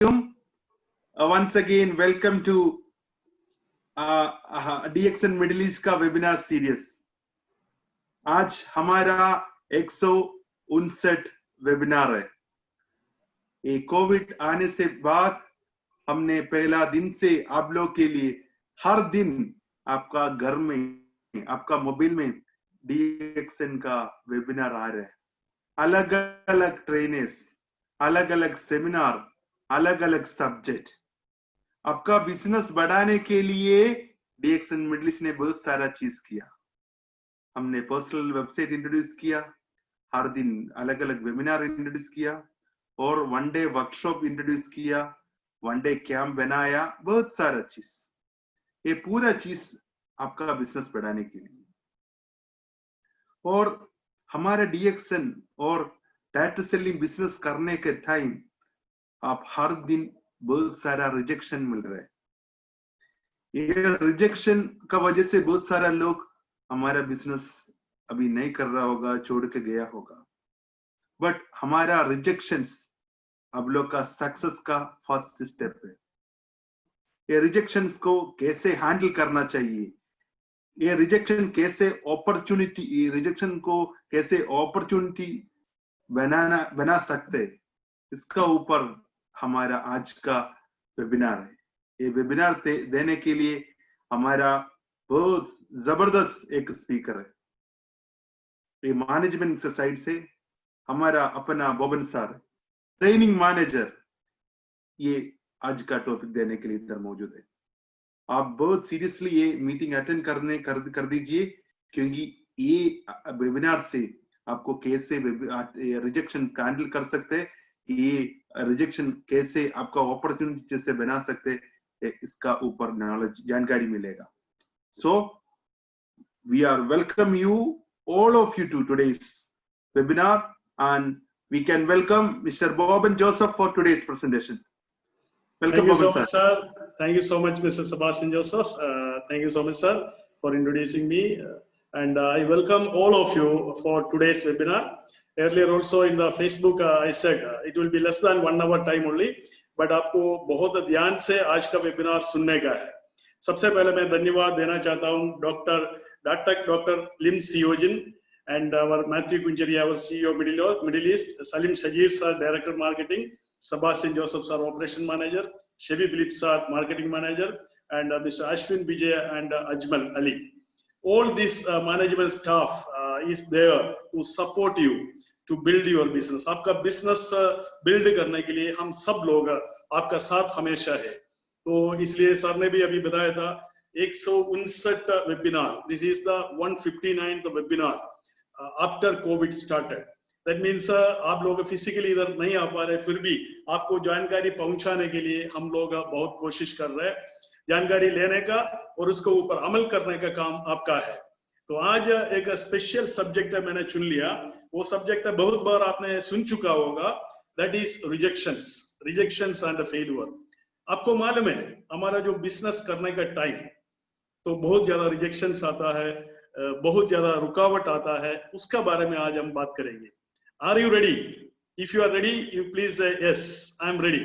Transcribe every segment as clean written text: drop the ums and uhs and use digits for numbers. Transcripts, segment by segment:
once again welcome to DXN middle east का webinar series. आज हमारा 159 वेबिनार है। ये कोविड आने से बाद हमने पहला दिन से आप लोग के लिए हर दिन आपका घर में, आपका मोबाइल में DXN का वेबिनार आ रहा है। अलग अलग ट्रेनर्स, अलग अलग सेमिनार, अलग अलग सब्जेक्ट। आपका बिजनेस बढ़ाने के लिए DXN मिडिल ईस्ट ने बहुत सारा चीज किया। हमने पर्सनल वेबसाइट इंट्रोड्यूस किया, हर दिन अलग अलग वेबिनार इंट्रोड्यूस किया और वन डे वर्कशॉप इंट्रोड्यूस किया, वन डे कैंप बनाया, बहुत सारा चीज। ये पूरा चीज आपका बिजनेस बढ़ाने के लिए। और हमारा DXN और डायरेक्ट सेलिंग बिजनेस करने के टाइम आप हर दिन बहुत सारा रिजेक्शन मिल रहा है। ये रिजेक्शन का वजह से बहुत सारा लोग हमारा बिजनेस अभी नहीं कर रहा होगा, छोड़ के गया होगा। बट हमारा रिजेक्शंस अब लोग का सक्सेस का फर्स्ट स्टेप है। ये रिजेक्शंस को कैसे हैंडल करना चाहिए, ये रिजेक्शन कैसे अपॉर्चुनिटी, ये रिजेक्शन को कैसे अपॉर्चुनिटी बना सकते, इसका ऊपर हमारा आज का वेबिनार है। ये वेबिनार देने के लिए हमारा बहुत जबरदस्त एक स्पीकर है। ये मैनेजमेंट से साइड से हमारा अपना बोबन सर, ट्रेनिंग मैनेजर, ये आज का टॉपिक देने के लिए इधर मौजूद है। आप बहुत सीरियसली ये मीटिंग अटेंड कर दीजिए, क्योंकि ये वेबिनार से आपको कैसे रिजेक्शन हैंडल कर सकते हैं, ये रिजेक्शन कैसे आपका अपॉर्चुनिटी जैसे बना सकते, इसका ऊपर नॉलेज, जानकारी मिलेगा। So we are welcome you all of you to today's webinar, and we can welcome Mr. Boban Joseph for today's presentation. Welcome, Thank you so Boban, much, sir. Thank you so much, Mr. Sebastian Joseph. Thank you so much, sir, for introducing me. And I welcome all of you for today's webinar. Earlier also in the Facebook, I said it will be less than 1 hour time only, but आपको बहुत ध्यान से आज का webinar सुनने का है। सबसे पहले मैं धन्यवाद देना चाहता हूँ doctor Lim Seojin and our Matthew Kunjaria, our CEO Middle East, Salim Shajir sir, Director Marketing, Sebastian Joseph sir, Operation Manager, Chevy Philip sir, Marketing Manager, and Mr. Ashwin Vijay and Ajmal Ali. All this management staff is there to support you to build your business. आपका business build करने के लिए हम सब लोग आपका साथ हमेशा है। तो इसलिए सर ने भी अभी बताया था 159 webinar. This is the 159th webinar after COVID started. That means आप लोग फिजिकली इधर नहीं आ पा रहे, फिर भी आपको जानकारी पहुंचाने के लिए हम लोग बहुत कोशिश कर रहे हैं। जानकारी लेने का और उसके ऊपर अमल करने का काम आपका है। तो आज एक स्पेशल सब्जेक्ट मैंने चुन लिया। वो सब्जेक्ट बहुत बार आपने सुन चुका होगा, that is rejections and failure. आपको मालूम है हमारा जो बिजनेस करने का टाइम तो बहुत ज्यादा रिजेक्शंस आता है, बहुत ज्यादा रुकावट आता है, उसका बारे में आज हम बात करेंगे। Are you ready? If you are ready, you please say yes, I am ready.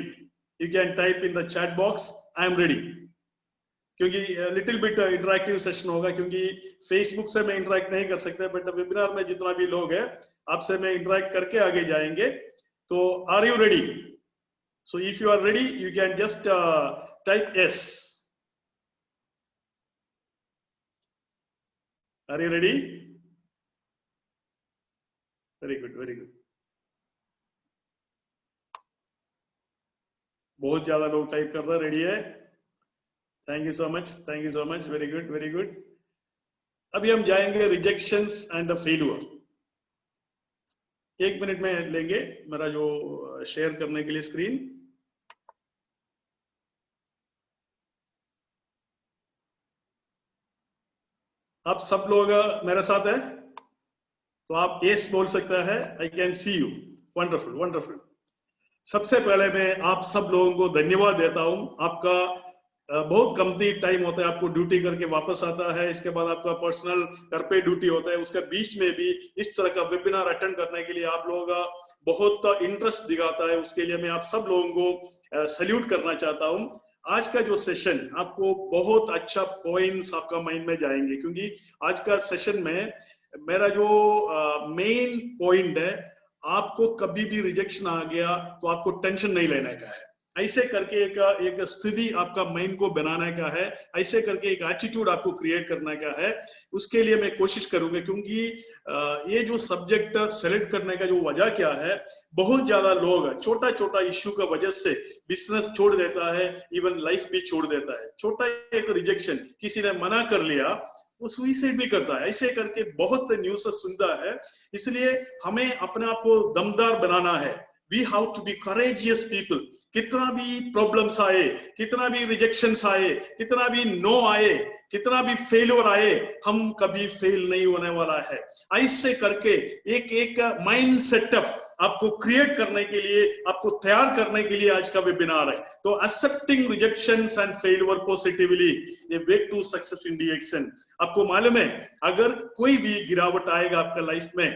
You can type in the chat box I am ready, क्योंकि लिटिल बिट इंटरेक्टिव सेशन होगा, क्योंकि फेसबुक से मैं इंटरेक्ट नहीं कर सकता, बट वेबिनार में जितना भी लोग हैं आपसे मैं इंटरेक्ट करके आगे जाएंगे। तो are you ready? So if you are ready, you can just type yes. Are you ready? Very good, very good. बहुत ज्यादा लोग टाइप कर रहे हैं, रेडी है? Thank you so much, very good, very good. अभी हम जाएंगे रिजेक्शंस एंड फेल्यूर। 1 मिनट में लेंगे मेरा जो शेयर करने के लिए स्क्रीन। आप सब लोग मेरे साथ है तो आप यस बोल सकता है। I can see you, wonderful wonderful. सबसे पहले मैं आप सब लोगों को धन्यवाद देता हूं। आपका बहुत कमती टाइम होता है, आपको ड्यूटी करके वापस आता है, इसके बाद आपका पर्सनल घर पे ड्यूटी होता है, उसके बीच में भी इस तरह का वेबिनार अटेंड करने के लिए आप लोग बहुत इंटरेस्ट दिखाता है। उसके लिए मैं आप सब लोगों को सल्यूट करना चाहता हूं। आज का जो सेशन आपको बहुत अच्छा पॉइंट्स आपका माइंड में जाएंगे, क्योंकि आज का सेशन में मेरा जो मेन पॉइंट है, आपको कभी भी रिजेक्शन आ गया तो आपको टेंशन नहीं लेने का है। ऐसे करके एक स्थिति आपका माइंड को बनाने का है, ऐसे करके एक एटीट्यूड आपको क्रिएट करने का है। उसके लिए मैं कोशिश करूंगा, क्योंकि ये जो सब्जेक्ट सेलेक्ट करने का जो वजह क्या है, बहुत ज्यादा लोग छोटा छोटा इश्यू का वजह से बिजनेस छोड़ देता है, इवन लाइफ भी छोड़ देता है। छोटा एक रिजेक्शन, किसी ने मना कर लिया, वो सुइसाइड भी करता है। ऐसे करके बहुत न्यूज़ सुनता है। इसलिए हमें अपने आप को दमदार बनाना है। We have to be courageous people. कितना भी प्रॉब्लम्स आए, कितना भी रिजेक्शंस आए, कितना भी नो आए, कितना भी फेलियर आए, हम कभी फेल नहीं होने वाला है। ऐसे करके एक एक माइंड सेटअप आपको क्रिएट करने के लिए, आपको तैयार करने के लिए आज का वेबिनार है। तो accepting rejections and failure positively, ये way to success in DXN। आपको मालूम है, अगर कोई भी गिरावट आएगा आपका लाइफ में,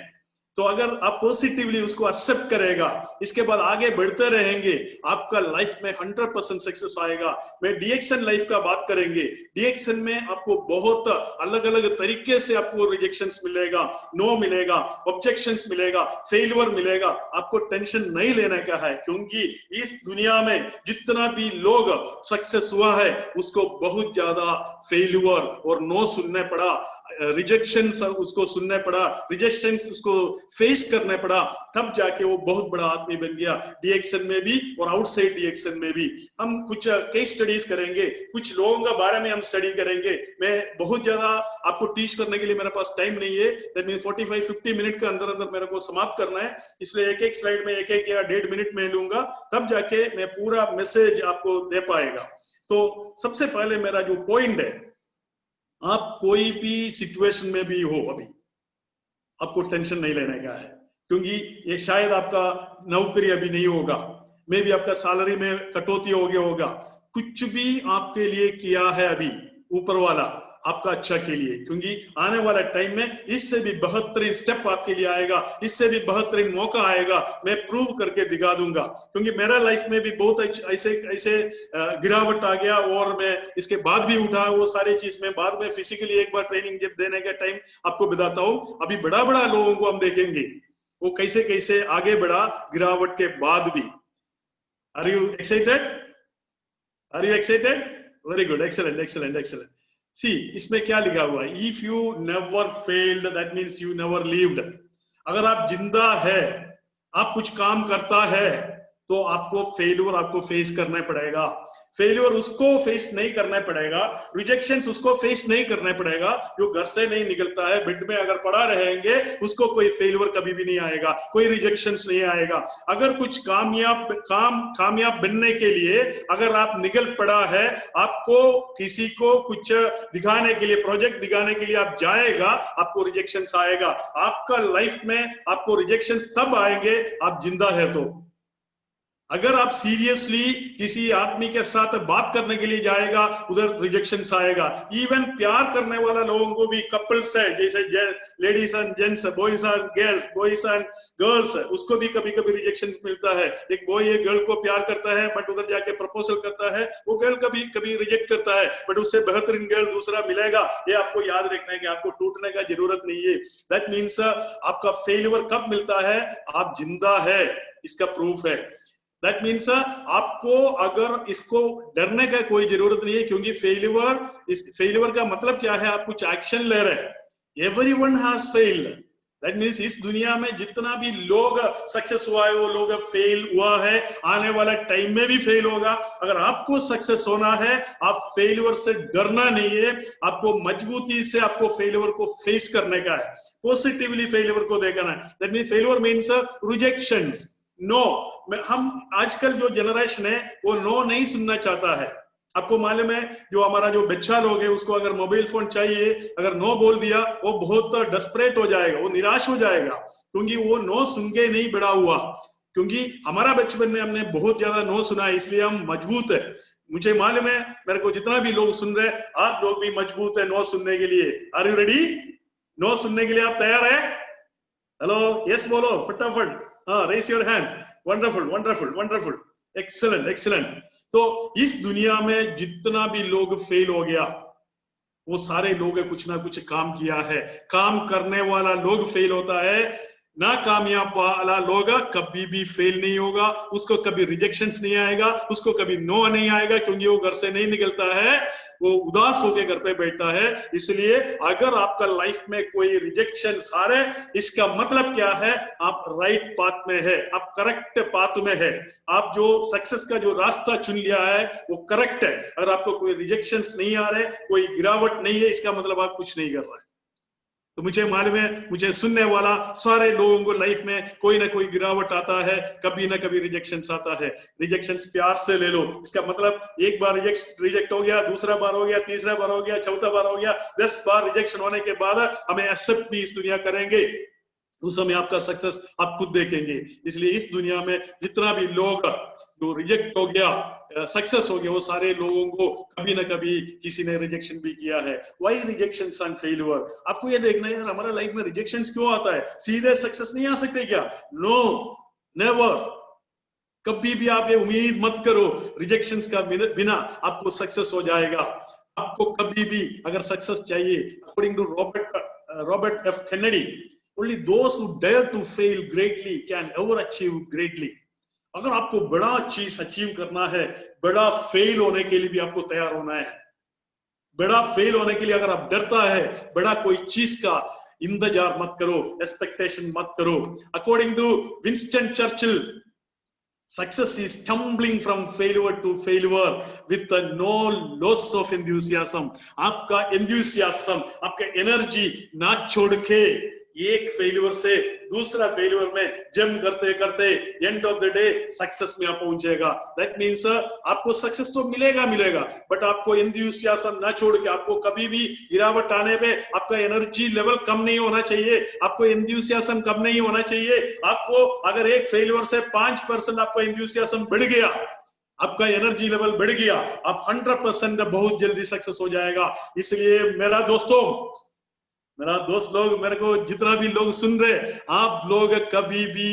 तो अगर आप पॉजिटिवली उसको एक्सेप्ट करेगा, इसके बाद आगे बढ़ते रहेंगे, आपका लाइफ में 100% सक्सेस आएगा। मैं DXN लाइफ का बात करेंगे। DXN में आपको बहुत अलग अलग तरीके से आपको रिजेक्शंस मिलेगा, नो मिलेगा, ऑब्जेक्शंस मिलेगा, फेलियर मिलेगा। आपको टेंशन नहीं लेने का है, क्योंकि इस दुनिया में जितना भी लोग सक्सेस हुआ है, उसको बहुत ज्यादा फेलियर और नो सुनने पड़ा, रिजेक्शंस उसको सुनने पड़ा, रिजेक्शंस उसको फेस करने पड़ा, तब जाके वो बहुत बड़ा आदमी बन गया। DXN में भी और आउटसाइड DXN में भी हम कुछ केस स्टडीज करेंगे, कुछ लोगों के बारे में हम स्टडी करेंगे। मैं बहुत ज्यादा आपको टीच करने के लिए मेरे पास टाइम नहीं है। दैट मींस 45-50 मिनट के अंदर अंदर मेरे को समाप्त करना है, इसलिए एक एक स्लाइड में एक एक या 1.5 मिनट में लूंगा, तब जाके मैं पूरा मैसेज आपको दे पाएगा। तो सबसे पहले मेरा जो पॉइंट है, आप कोई भी सिचुएशन में भी हो, अभी आपको टेंशन नहीं लेने का है, क्योंकि ये शायद आपका नौकरी अभी नहीं होगा, मे भी आपका सैलरी में कटौती हो गया होगा, कुछ भी आपके लिए किया है अभी ऊपर वाला आपका अच्छा के लिए, क्योंकि आने वाला टाइम में इससे भी बेहतरीन स्टेप आपके लिए आएगा, इससे भी बेहतरीन मौका आएगा। मैं प्रूव करके दिखा दूंगा, क्योंकि मेरा लाइफ में भी बहुत ऐसे गिरावट आ गया, और मैं इसके बाद भी उठा। वो सारी चीज में बाद में फिजिकली एक बार ट्रेनिंग जब देने का टाइम आपको बताता हूँ। अभी बड़ा बड़ा लोगों को हम देखेंगे वो कैसे कैसे आगे बढ़ा गिरावट के बाद भी। Are you excited? Are you excited? Very good, excellent excellent excellent. See, इसमें क्या लिखा हुआ है? If you never failed that means you never lived. अगर आप जिंदा है, आप कुछ काम करता है, तो आपको फेलियर आपको फेस करना पड़ेगा। फेलियर उसको फेस नहीं करना पड़ेगा, रिजेक्शंस उसको फेस नहीं करना पड़ेगा जो घर से नहीं निकलता है। बेड में अगर पड़ा रहेंगे, उसको कोई फेलियर कभी भी नहीं आएगा, कोई रिजेक्शंस नहीं आएगा। अगर कुछ कामयाब बनने के लिए अगर आप निकल पड़ा है, आपको किसी को कुछ दिखाने के लिए, प्रोजेक्ट दिखाने के लिए आप जाएगा, आपको रिजेक्शंस आएगा। आपका लाइफ में आपको रिजेक्शंस तब आएंगे आप जिंदा है तो। अगर आप सीरियसली किसी आदमी के साथ बात करने के लिए जाएगा, उधर रिजेक्शंस आएगा। इवन प्यार करने वाला लोगों को भी, कपल्स है जैसे ladies and gents, boys and girls, उसको भी कभी कभी रिजेक्शन मिलता है। एक बॉय एक गर्ल को प्यार करता है, बट उधर जाके प्रपोजल करता है, वो गर्ल कभी कभी रिजेक्ट करता है, बट उससे बेहतरीन गर्ल दूसरा मिलेगा। ये आपको याद रखना है कि आपको टूटने का जरूरत नहीं है। दैट मीन्स आपका फेलियर कब मिलता है? आप जिंदा है, इसका प्रूफ है। दैट मीन्स आपको अगर इसको डरने का कोई जरूरत नहीं है, क्योंकि फेलियर का मतलब क्या है? आप कुछ एक्शन ले रहे हैं। Everyone has failed. That means इस दुनिया में जितना भी लोग सक्सेस हुआ है, वो लोग फेल हुआ है, आने वाला टाइम में भी फेल होगा। अगर आपको सक्सेस होना है, आप फेलियर से डरना नहीं है, आपको मजबूती से आपको फेलियर को फेस करने का है, पॉजिटिवली फेलियर को देखना है। That means failure means rejections, no. हम आजकल जो जनरेशन है वो नो नहीं सुनना चाहता है। आपको मालूम है, जो हमारा जो बच्चा लोग है, उसको अगर मोबाइल फोन चाहिए, अगर नो बोल दिया, वो बहुत डेस्परेट हो जाएगा, वो निराश हो जाएगा, क्योंकि वो नो सुन के नहीं बड़ा हुआ। क्योंकि हमारा बचपन में हमने बहुत ज्यादा नो सुना है, इसलिए हम मजबूत है। मुझे मालूम है, मेरे को जितना भी लोग सुन रहे, आप लोग भी मजबूत है नो सुनने के लिए। Are you ready? नो सुनने के लिए आप तैयार है? हेलो, यस बोलो फटाफट। हाँ, raise your hand. Wonderful wonderful wonderful. Excellent excellent. तो इस दुनिया में जितना भी लोग फेल हो गया, वो सारे लोग कुछ ना कुछ काम किया है। काम करने वाला लोग फेल होता है, ना कामयाब वाला लोग कभी भी फेल नहीं होगा। उसको कभी रिजेक्शंस नहीं आएगा, उसको कभी नो नहीं आएगा, क्योंकि वो घर से नहीं निकलता है, वो उदास होकर घर पे बैठता है। इसलिए अगर आपका लाइफ में कोई रिजेक्शन आ रहे, इसका मतलब क्या है, आप राइट पाथ में है, आप करेक्ट पाथ में है, आप जो सक्सेस का जो रास्ता चुन लिया है वो करेक्ट है। अगर आपको कोई रिजेक्शंस नहीं आ रहे, कोई गिरावट नहीं है, इसका मतलब आप कुछ नहीं कर रहे। तो मुझे मालूम है, मुझे सुनने वाला सारे लोगों को लाइफ में कोई ना कोई गिरावट आता है, कभी ना कभी रिजेक्शन आता है। रिजेक्शन प्यार से ले लो। इसका मतलब एक बार रिजेक्ट हो गया, दूसरा बार हो गया, तीसरा बार हो गया, चौथा बार हो गया, 10 बार रिजेक्शन होने के बाद हमें एक्सेप्ट भी इस दुनिया करेंगे, उस समय आपका सक्सेस आप खुद देखेंगे। इसलिए इस दुनिया में जितना भी लोग जो रिजेक्ट हो गया, सक्सेस हो गया, वो सारे लोगों को कभी ना कभी किसी ने रिजेक्शन भी किया है। Why rejections and failure? आपको ये देखना है यार, हमारा लाइफ में रिजेक्शंस क्यों आता है? सीधे सक्सेस नहीं आ सकते क्या? No, never. कभी भी आप ये उम्मीद मत करो रिजेक्शंस का बिना आपको सक्सेस हो जाएगा। आपको कभी भी अगर सक्सेस चाहिए, according to Robert F Kennedy, only those who dare to fail greatly can ever achieve greatly। अगर आपको बड़ा चीज अचीव करना है, बड़ा फेल होने के लिए भी आपको तैयार होना है। बड़ा फेल होने के लिए अगर आप डरता है, बड़ा कोई चीज का इंतजार मत करो, एक्सपेक्टेशन मत करो। According to Winston Churchill, success is tumbling from failure to failure with no loss of enthusiasm। आपका enthusiasm, आपका एनर्जी ना छोड़ के एक फेलियर से दूसरा फेलियर में जम करते करते and of the day success में आप पहुंचेगा। दैट मीन्स आपको सक्सेस तो मिलेगा, बट आपको एंथुसियाज्म ना छोड़ के, आपको कभी भी गिरावट आने पे आपका एनर्जी लेवल कम नहीं होना चाहिए, आपको एंथुसियाज्म कम नहीं होना चाहिए। आपको अगर एक फेलियर से 5% आपका एंथुसियाज्म बढ़ गया, आपका एनर्जी लेवल बढ़ गया, आप 100% बहुत जल्दी सक्सेस हो जाएगा। इसलिए मेरा दोस्त लोग, मेरे को जितना भी लोग सुन रहे, आप लोग कभी भी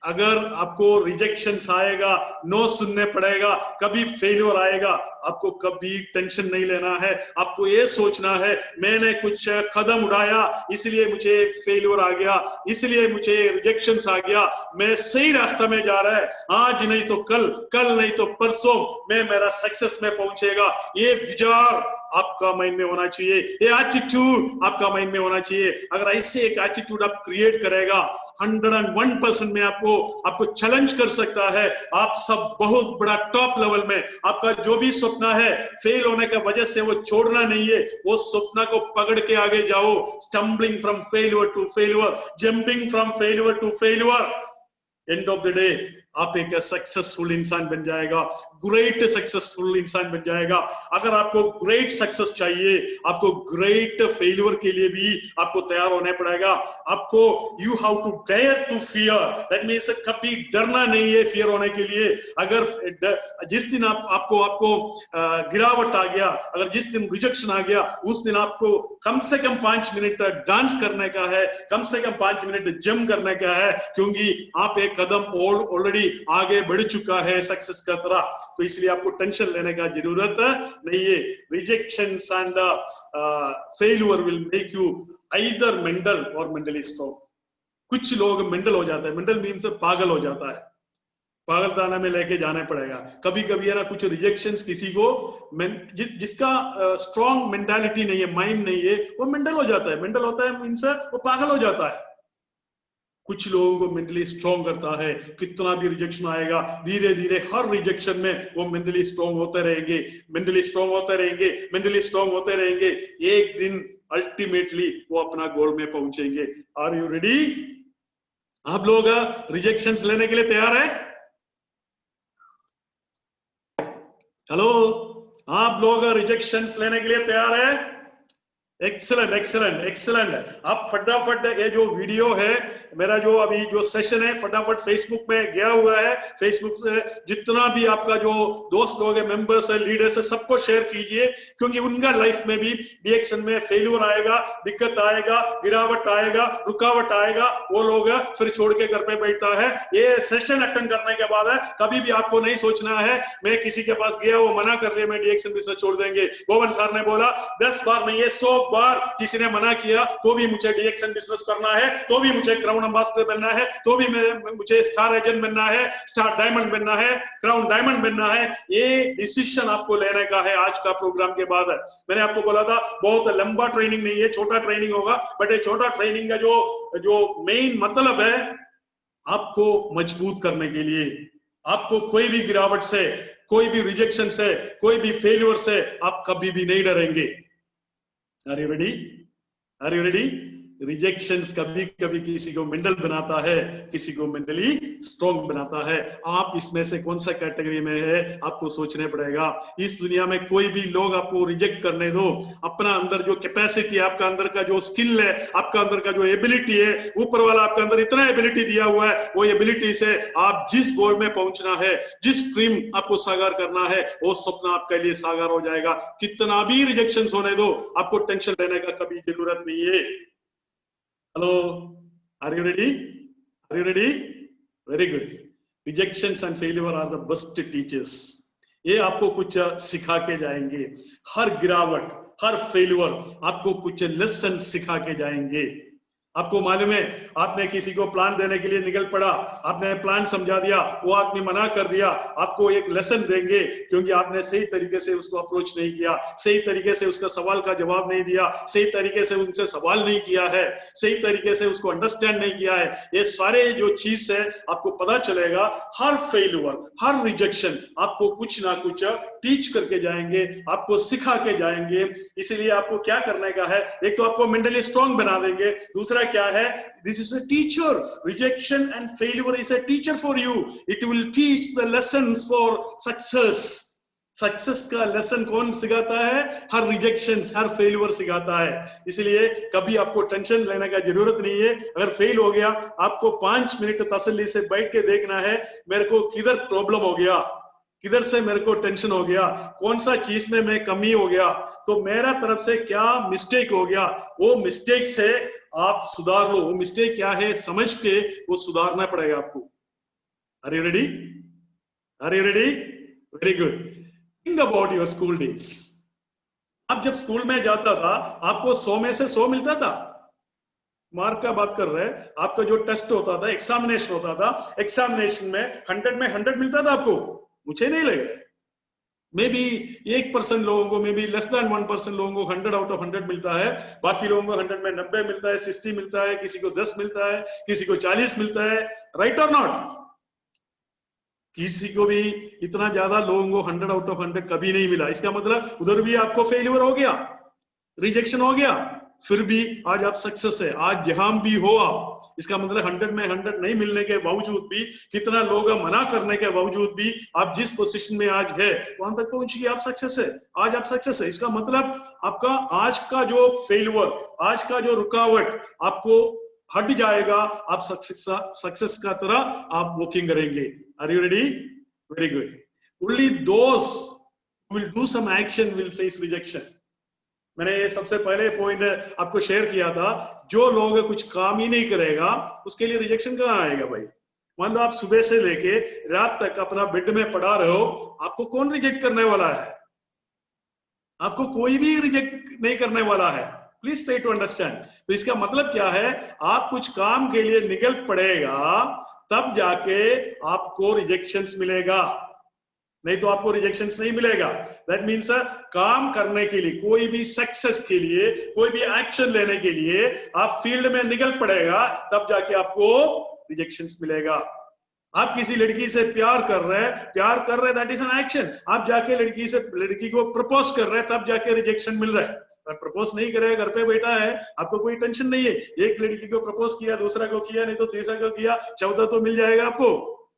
अगर आपको रिजेक्शन आएगा, नो सुनने पड़ेगा, कभी फेलियर आएगा, आपको कभी टेंशन नहीं लेना है। आपको ये सोचना है मैंने कुछ कदम उठाया इसलिए मुझे फेलियर आ गया, इसलिए मुझे रिजेक्शन आ गया, मैं सही रास्ते में जा रहा है, आज नहीं तो कल, कल नहीं तो परसों मैं मेरा सक्सेस में पहुंचेगा। ये विचार आपका माइंड में होना चाहिए, ये एटीट्यूड आपका माइंड में होना चाहिए। अगर ऐसे एक एटीट्यूड आप क्रिएट करेगा, 101% में आपको चैलेंज कर सकता है। आप सब बहुत बड़ा टॉप लेवल में, आपका जो भी सपना है फेल होने का वजह से वो छोड़ना नहीं है, वो सपना को पकड़ के आगे जाओ। Stumbling from failure to failure, jumping from failure to failure, end of the day आप एक सक्सेसफुल इंसान बन जाएगा, ग्रेट सक्सेसफुल इंसान बन जाएगा। अगर आपको ग्रेट सक्सेस चाहिए, आपको ग्रेट फेलियर के लिए भी आपको तैयार होना पड़ेगा। आपको you have to dare to fear, that means कभी डरना नहीं है फियर होने के लिए। अगर जिस दिन आपको गिरावट आ गया, अगर जिस दिन रिजेक्शन आ गया, उस दिन आपको कम से कम 5 मिनट डांस करने का है, कम से कम 5 मिनट जिम करने का है, क्योंकि आप एक कदम ऑलरेडी आगे बढ़ चुका है सक्सेस का तरफ। तो इसलिए आपको टेंशन लेने का जरूरत नहीं है। Rejections and failure will make you either mental और मेंटली स्ट्रांग। कुछ लोग मेंटल हो जाता है, मेंटल मीन्स पागल हो जाता है, पागलखाना में लेके जाना पड़ेगा। कभी कभी है ना, कुछ रिजेक्शंस किसी को जिसका स्ट्रांग मेंटालिटी नहीं है, माइंड नहीं है, वो मेंटल हो जाता है। मेंटल होता है मीन्स वो पागल हो जाता है। कुछ लोगों को मेंटली स्ट्रांग करता है, कितना भी रिजेक्शन आएगा, धीरे धीरे हर रिजेक्शन में वो मेंटली स्ट्रांग होते रहेंगे, मेंटली स्ट्रांग होते रहेंगे, मेंटली स्ट्रांग होते रहेंगे। एक दिन अल्टीमेटली वो अपना गोल में पहुंचेंगे। Are you ready? आप लोग रिजेक्शंस लेने के लिए तैयार है? हेलो, आप लोग रिजेक्शंस लेने के लिए तैयार है? Excellent excellent excellent. आप फटाफट ये जो वीडियो है, मेरा जो अभी जो सेशन है, फटाफट फेसबुक में गया हुआ है। फेसबुक से जितना भी आपका जो दोस्त लोग है, मेंबर्स है, लीडर्स है, सबको शेयर कीजिए, क्योंकि उनका लाइफ में भी डिएक्शन में फेल्यूर आएगा, दिक्कत आएगा, गिरावट आएगा, रुकावट आएगा, वो लोग फिर छोड़ के घर पे बैठता है। ये सेशन अटेंड करने के बाद है, कभी भी आपको नहीं सोचना है मैं किसी के पास गया, वो मना कर रहे, मैं डिएक्शन बिजनेस छोड़ देंगे। गोवन सर ने बोला 10 बार नहीं, 100 बार किसी ने मना किया तो भी मुझे डिएक्शन बिजनेस करना है, तो भी मुझे क्राउन एम्बेसडर बनना है, तो भी मुझे स्टार एजेंट बनना है, स्टार डायमंड बनना है, क्राउन डायमंड बनना है। ये डिसीजन आपको लेने का है आज का प्रोग्राम के बाद। मैंने आपको बोला था बहुत लंबा ट्रेनिंग नहीं है, छोटा ट्रेनिंग होगा, बट ये छोटा ट्रेनिंग का जो मेन मतलब है आपको मजबूत करने के लिए, आपको कोई भी गिरावट से, कोई भी रिजेक्शन से, कोई भी फेल्यूर से आप कभी भी नहीं डरेंगे। Are you ready? Are you ready? Rejections कभी कभी किसी को मेंटल बनाता है, किसी को मेंटली स्ट्रॉन्ग बनाता है। आप इसमें से कौन सा कैटेगरी में है आपको सोचने पड़ेगा। इस दुनिया में कोई भी लोग आपको रिजेक्ट करने दो, अपना अंदर जो कैपेसिटी है, आपका अंदर का जो स्किल है, आपका अंदर का जो एबिलिटी है, ऊपर वाला आपका अंदर इतना एबिलिटी दिया हुआ है, वो एबिलिटी से आप जिस गोल में पहुंचना है, जिस ड्रीम आपको साकार करना है, वो सपना आपके लिए साकार हो जाएगा। कितना भी रिजेक्शन होने दो, आपको टेंशन लेने का कभी जरूरत नहीं है। Hello, are you ready? Are you ready? Very good. Rejections and failure are the best teachers. ये आपको कुछ सिखा के जाएंगे। हर गिरावट, हर फेल्यूर आपको कुछ लेसन सिखा के जाएंगे। आपको मालूम है, आपने किसी को प्लान देने के लिए निकल पड़ा, आपने प्लान समझा दिया, वो आदमी मना कर दिया, आपको एक लेसन देंगे, क्योंकि आपने सही तरीके से उसको अप्रोच नहीं किया, सही तरीके से उसका सवाल का जवाब नहीं दिया, सही तरीके से उनसे सवाल नहीं किया है, सही तरीके से उसको अंडरस्टैंड नहीं किया है। ये सारे जो चीज है आपको पता चलेगा। हर फेल्यूर, हर रिजेक्शन आपको कुछ ना कुछ टीच करके जाएंगे, आपको सिखा के जाएंगे। इसलिए आपको क्या करने का है, एक तो आपको मेंटली स्ट्रांग बना देंगे, दूसरा क्या है, this is a teacher. Rejection and failure is a teacher for you. It will teach the lessons for success. Success का लेसन कौन सिखाता है? हर रिजेक्शन, हर फेल्यूर सिखाता है। इसलिए कभी आपको टेंशन लेने का जरूरत नहीं है। अगर फेल हो गया, आपको 5 मिनट तसल्ली से बैठ के देखना है, मेरे को किधर प्रॉब्लम हो गया, किधर से मेरे को टेंशन हो गया, कौन सा चीज में मैं कमी हो गया, तो मेरा तरफ से क्या मिस्टेक हो गया, वो मिस्टेक से आप सुधार लो। वो मिस्टेक क्या है समझ के वो सुधारना पड़ेगा आपको। Are you ready? Are you ready? Very good. Think about your school days. आप जब स्कूल में जाता था, आपको 100 में से 100 मिलता था। मार्क का बात कर रहे हैं, आपका जो टेस्ट होता था, एग्जामिनेशन होता था, एग्जामिनेशन में 100 में 100 मिलता था आपको? मुझे नहीं लग रहा है। मे बी 1% लोगों को, मे बी लेस देन 1% लोगों को 100 आउट ऑफ 100 मिलता है। बाकी लोगों को 100 में 90 मिलता है, 60 मिलता है, किसी को 10 मिलता है, किसी को 40 मिलता है। राइट और नॉट? किसी को भी इतना ज्यादा लोगों को 100 आउट ऑफ 100 कभी नहीं मिला। इसका मतलब उधर भी आपको फेल्यूर हो गया, रिजेक्शन हो गया, फिर भी आज आप सक्सेस है। आज जहां भी हो आप, इसका मतलब 100 में 100 नहीं मिलने के बावजूद भी, कितना लोग मना करने के बावजूद भी आप जिस पोजीशन में आज है वहां तक पहुंच गए, आप सक्सेस है। आज आप सक्सेस है। इसका मतलब आपका आज का जो फेल्यूर, आज का जो रुकावट आपको हट जाएगा। आप सक्सेस का तरह आप वॉकिंग करेंगे। Are you ready? Very good. Only those will do some action will face rejection. मैंने ये सबसे पहले पॉइंट आपको शेयर किया था, जो लोग कुछ काम ही नहीं करेगा उसके लिए रिजेक्शन कहाँ आएगा भाई। मान लो आप सुबह से लेके रात तक अपना बेड में पड़ा रहे हो, आपको कौन रिजेक्ट करने वाला है? आपको कोई भी रिजेक्ट नहीं करने वाला है। Please try to understand. तो इसका मतलब क्या है, आप कुछ काम के लिए निकल पड़ेगा, तब जाके आपको रिजेक्शंस मिलेगा, नहीं तो आपको रिजेक्शंस नहीं मिलेगा। दैट मीन्स काम करने के लिए, कोई भी सक्सेस के लिए, कोई भी एक्शन लेने के लिए आप फील्ड में निकल पड़ेगा, तब जाके आपको रिजेक्शंस मिलेगा। आप किसी लड़की से प्यार कर रहे हैं, दैट इज एन एक्शन। आप जाके लड़की को प्रपोज कर रहे हैं, तब जाके रिजेक्शन मिल रहा है। और प्रपोज नहीं करे, घर पे बैठा है, आपको कोई टेंशन नहीं है। एक लड़की को प्रपोज किया, दूसरा को किया, नहीं तो तीसरा को किया, 14 तो मिल जाएगा आपको।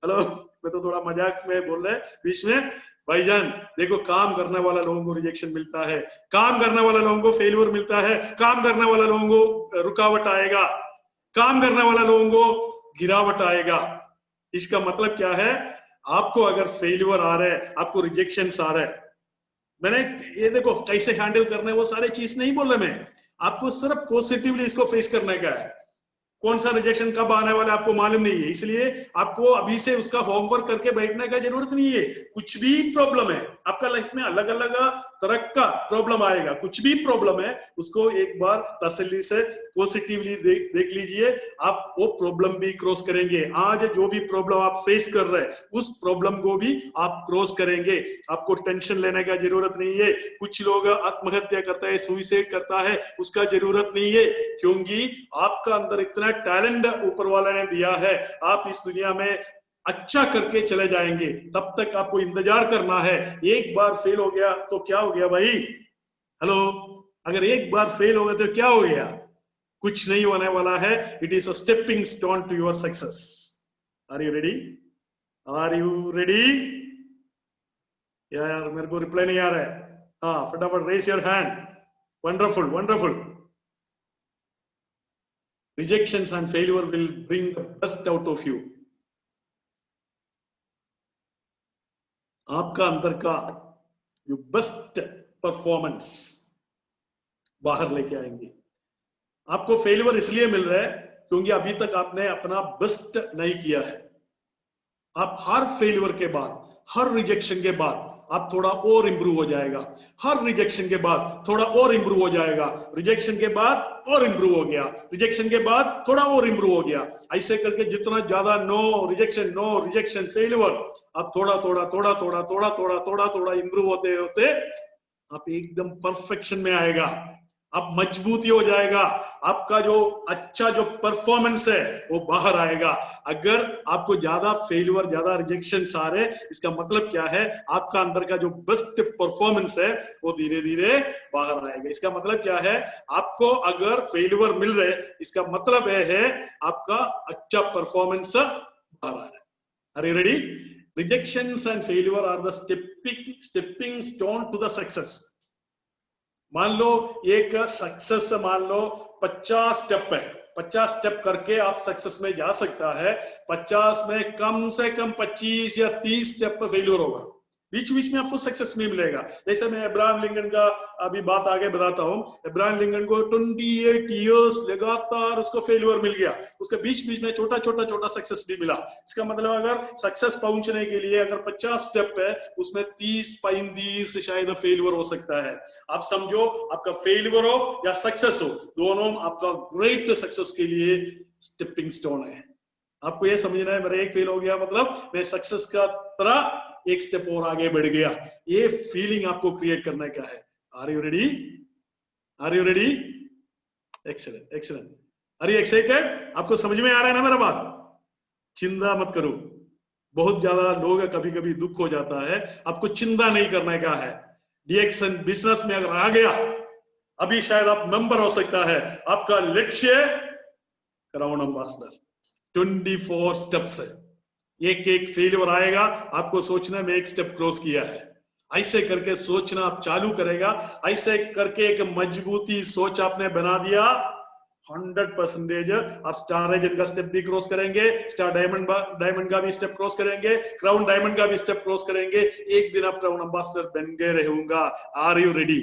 हेलो, मैं तो थोड़ा मजाक में बोल रहे हैं बीच में। भाईजान देखो, काम करने वाला लोगों को रिजेक्शन मिलता है, काम करने वाला लोगों को फेलियर मिलता है, काम करने वाला लोगों को रुकावट आएगा, काम करने वाला लोगों को गिरावट आएगा। इसका मतलब क्या है? आपको अगर फेलियर आ रहा है, आपको रिजेक्शंस आ रहा है, मैंने ये देखो कैसे हैंडल करना है वो सारे चीज नहीं बोल रहा मैं, आपको सिर्फ पॉजिटिवली इसको फेस करने का है। कौन सा रिजेक्शन कब आने वाला है आपको मालूम नहीं है, इसलिए आपको अभी से उसका होमवर्क करके बैठने का जरूरत नहीं है। कुछ भी प्रॉब्लम है आपका लाइफ में, अलग अलग तरह का प्रॉब्लम आएगा, कुछ भी प्रॉब्लम है उसको एक बार तसल्ली से पॉजिटिवली देख लीजिए, आप वो प्रॉब्लम भी क्रॉस करेंगे। आज जो भी प्रॉब्लम आप फेस कर रहे हैं उस प्रॉब्लम को भी आप क्रॉस करेंगे, आपको टेंशन लेने का जरूरत नहीं है। कुछ लोग आत्महत्या करता है, सुसाइड करता है, उसका जरूरत नहीं है, क्योंकि आपका अंदर इतना टैलेंट ऊपर वाला ने दिया है, आप इस दुनिया में अच्छा करके चले जाएंगे। तब तक आपको इंतजार करना है। एक बार फेल हो गया तो क्या हो गया भाई? हेलो, अगर एक बार फेल हो गया तो क्या हो गया? कुछ नहीं होने वाला है। It is a stepping stone to your success. Are you ready? Are you ready? यार मेरे को रिप्लाई नहीं आ रहा है। हाँ, फटाफट raise your hand. Wonderful, wonderful. Rejections and failure will bring the best out of you. आपका अंदर का जो बेस्ट परफॉर्मेंस बाहर लेके आएंगे। आपको फेलियर इसलिए मिल रहा है क्योंकि अभी तक आपने अपना बेस्ट नहीं किया है। आप हर फेलियर के बाद, हर रिजेक्शन के बाद आप थोड़ा और इंप्रूव हो जाएगा, हर रिजेक्शन के बाद थोड़ा और इंप्रूव हो जाएगा, रिजेक्शन के बाद और इंप्रूव हो गया, रिजेक्शन के बाद थोड़ा और इंप्रूव हो गया। ऐसे करके जितना ज्यादा नो रिजेक्शन फेलियर, आप थोड़ा थोड़ा थोड़ा थोड़ा थोड़ा थोड़ा थोड़ा थोड़ा इंप्रूव होते होते आप एकदम परफेक्शन में आएगा, आप मजबूती हो जाएगा, आपका जो अच्छा जो परफॉर्मेंस है वो बाहर आएगा। अगर आपको ज्यादा फेलियर, ज्यादा रिजेक्शन आ रहे, इसका मतलब क्या है? आपका अंदर का जो बेस्ट परफॉर्मेंस है वो धीरे धीरे बाहर आएगा। इसका मतलब क्या है? आपको अगर फेलियर मिल रहे, इसका मतलब है आपका अच्छा परफॉर्मेंस बाहर आ रहा है। Are you ready? Rejections and failure are the stepping stone to the success. मान लो एक सक्सेस, मान लो 50 स्टेप है, 50 स्टेप करके आप सक्सेस में जा सकता है। 50 में कम से कम 25 या 30 स्टेप पर फेलियर होगा, बीच बीच में आपको सक्सेस में मिलेगा। जैसे मैं अब्राहम लिंकन का अभी बात आगे बताता हूँ। अब्राहम लिंकन को 28 इयर्स लगातार उसको फेलियर मिल गया, उसके बीच बीच में छोटा छोटा छोटा सक्सेस भी मिला। इसका मतलब अगर सक्सेस पहुंचने के लिए अगर 50 स्टेप है, उसमें 30-35 शायद फेलियर हो सकता है। आप समझो, आपका फेलियर हो या सक्सेस हो, दोनों आपका ग्रेट सक्सेस के लिए स्टेपिंग स्टोन है। आपको ये समझना है, मेरा एक फेल हो गया मतलब मैं सक्सेस का तरह एक स्टेप और आगे बढ़ गया। ये फीलिंग आपको क्रिएट करने का है। Are you ready? Are you ready? Excellent, excellent. Are you excited? आपको समझ में आ रहा है ना मेरा बात? चिंता मत करो। बहुत ज्यादा लोग कभी कभी दुख हो जाता है, आपको चिंता नहीं करने का है। डीएक्सन बिजनेस में अगर आ गया, अभी शायद आप मेंबर हो सकता है। आपका लक्ष्य क्राउन एम्बेसडर, 24 स्टेप्स है। एक एक फेलियर आएगा, आपको सोचना में एक स्टेप क्रॉस किया है। ऐसे करके सोचना आप चालू करेगा, ऐसे करके एक मजबूती सोच आपने बना दिया, 100% आप स्टार रीजन का स्टेप भी क्रॉस करेंगे, स्टार डायमंड का भी स्टेप क्रॉस करेंगे, क्राउन डायमंड का भी स्टेप क्रॉस करेंगे। एक दिन आप क्राउन एम्बेसडर बन गए रहूंगा। Are you ready?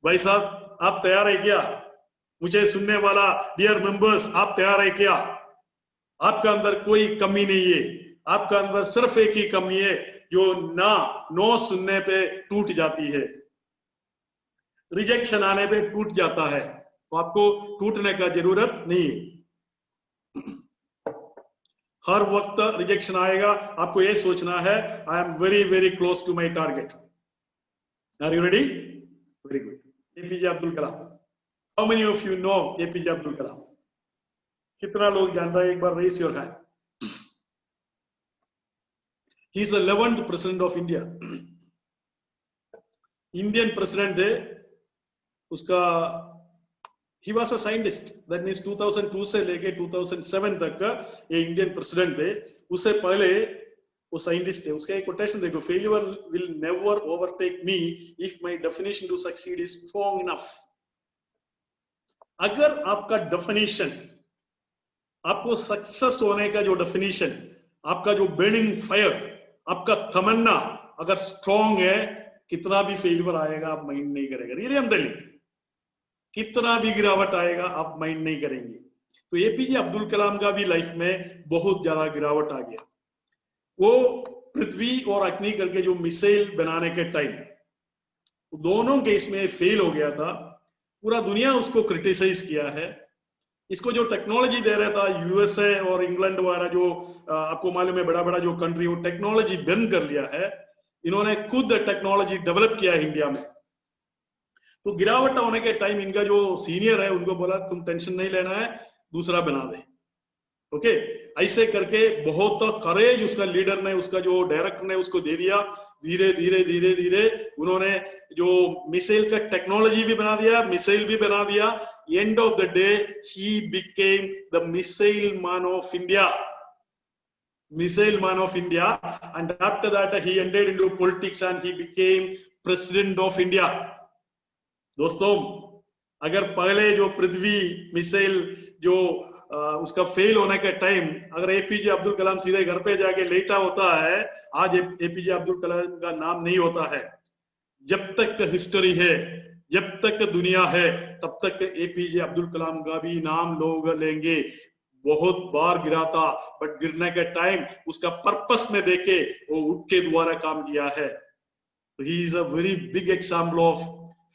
भाई साहब आप तैयार है क्या? मुझे सुनने वाला डियर मेंबर्स, आप तैयार है क्या? आपका अंदर कोई कमी नहीं है, आपका अंदर सिर्फ एक ही कमी है जो नो सुनने पे टूट जाती है, रिजेक्शन आने पे टूट जाता है। तो आपको टूटने का जरूरत नहीं है। हर वक्त रिजेक्शन आएगा, आपको ये सोचना है I am very very close to my target. Are you ready? Very good. APJ Abdul Kalam. How many of you know APJ Abdul Kalam? कितना लोग जानता है? एक बार raise your hand. He is the 11th president of India. Indian president थे उसका। He was a scientist, that means 2002 से लेके 2007 तक ये इंडियन प्रेसिडेंट थे। उससे पहले वो साइंटिस्ट थे, उसका एक कोटेशन देखो, failure will never overtake me if my definition to succeed is strong enough. अगर आपका डेफिनेशन, आपको सक्सेस होने का जो डेफिनेशन, आपका जो बर्निंग फायर, आपका तमन्ना अगर स्ट्रांग है, कितना भी फेल्यूर आएगा आप माइंड नहीं करेगा। रियली आई एम टेलिंग, कितना भी गिरावट आएगा आप माइंड नहीं करेंगे। तो एपीजे अब्दुल कलाम का भी लाइफ में बहुत ज्यादा गिरावट आ गया। वो पृथ्वी और अग्नि करके जो मिसाइल बनाने के टाइम दोनों केस में फेल हो गया था। पूरा दुनिया उसको क्रिटिसाइज किया है। इसको जो टेक्नोलॉजी दे रहा था यूएसए और इंग्लैंड वगैरह, जो आपको मालूम है बड़ा बड़ा जो कंट्री, वो टेक्नोलॉजी बंद कर लिया है। इन्होंने खुद टेक्नोलॉजी डेवलप किया है इंडिया में। तो गिरावट होने के टाइम इनका जो सीनियर है उनको बोला तुम टेंशन नहीं लेना है, दूसरा बना दे। ओके, ऐसे करके बहुत करेज उसका लीडर ने, उसका जो डायरेक्टर ने उसको दे दिया। धीरे धीरे धीरे धीरे उन्होंने जो मिसाइल का टेक्नोलॉजी भी बना दिया, मिसाइल भी बना दिया। End of the day he became the missile man of India, missile man of India. And after that he entered into politics and he became president of India. दोस्तों, अगर पहले जो पृथ्वी मिसाइल जो उसका फेल होने के टाइम अगर APJ Abdul कलाम सीधे घर पे जाके लेटा होता है, आज एपीजे अब्दुल कलाम का नाम नहीं होता है। जब तक हिस्ट्री है, जब तक दुनिया है, तब तक एपीजे अब्दुल कलाम का भी नाम लोग लेंगे। बहुत बार गिरा था, बट गिरने के टाइम उसका पर्पस में देखे वो उठ के दोबारा काम किया है। He is a very big example of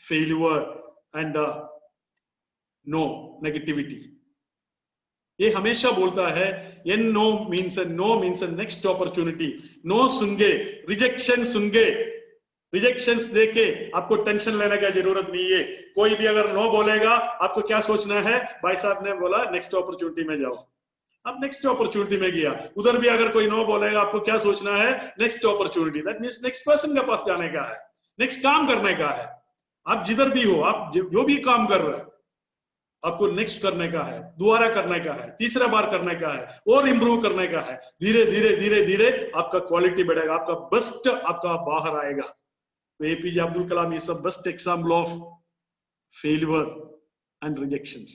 failure and no negativity. ये हमेशा बोलता है N O means next opportunity. No सुनगे, रिजेक्शन सुनगे, रिजेक्शंस देके आपको टेंशन लेने की जरूरत नहीं है। कोई भी अगर नो बोलेगा, आपको क्या सोचना है, भाई साहब ने बोला नेक्स्ट अपॉर्चुनिटी में जाओ, आप नेक्स्ट अपॉर्चुनिटी में गया। उधर भी अगर कोई नो बोलेगा, आपको क्या सोचना है, next opportunity. That means next person के पास जाने का है, नेक्स्ट काम करने का है। आप जिधर भी हो, आप जो भी काम कर रहे हैं, आपको नेक्स्ट करने का है, दोबारा करने का है, तीसरा बार करने का है, और इंप्रूव करने का है। धीरे धीरे धीरे धीरे आपका क्वालिटी बढ़ेगा, आपका बेस्ट आपका बाहर आएगा। तो APJ Abdul Kalam is the best example of failure and rejections.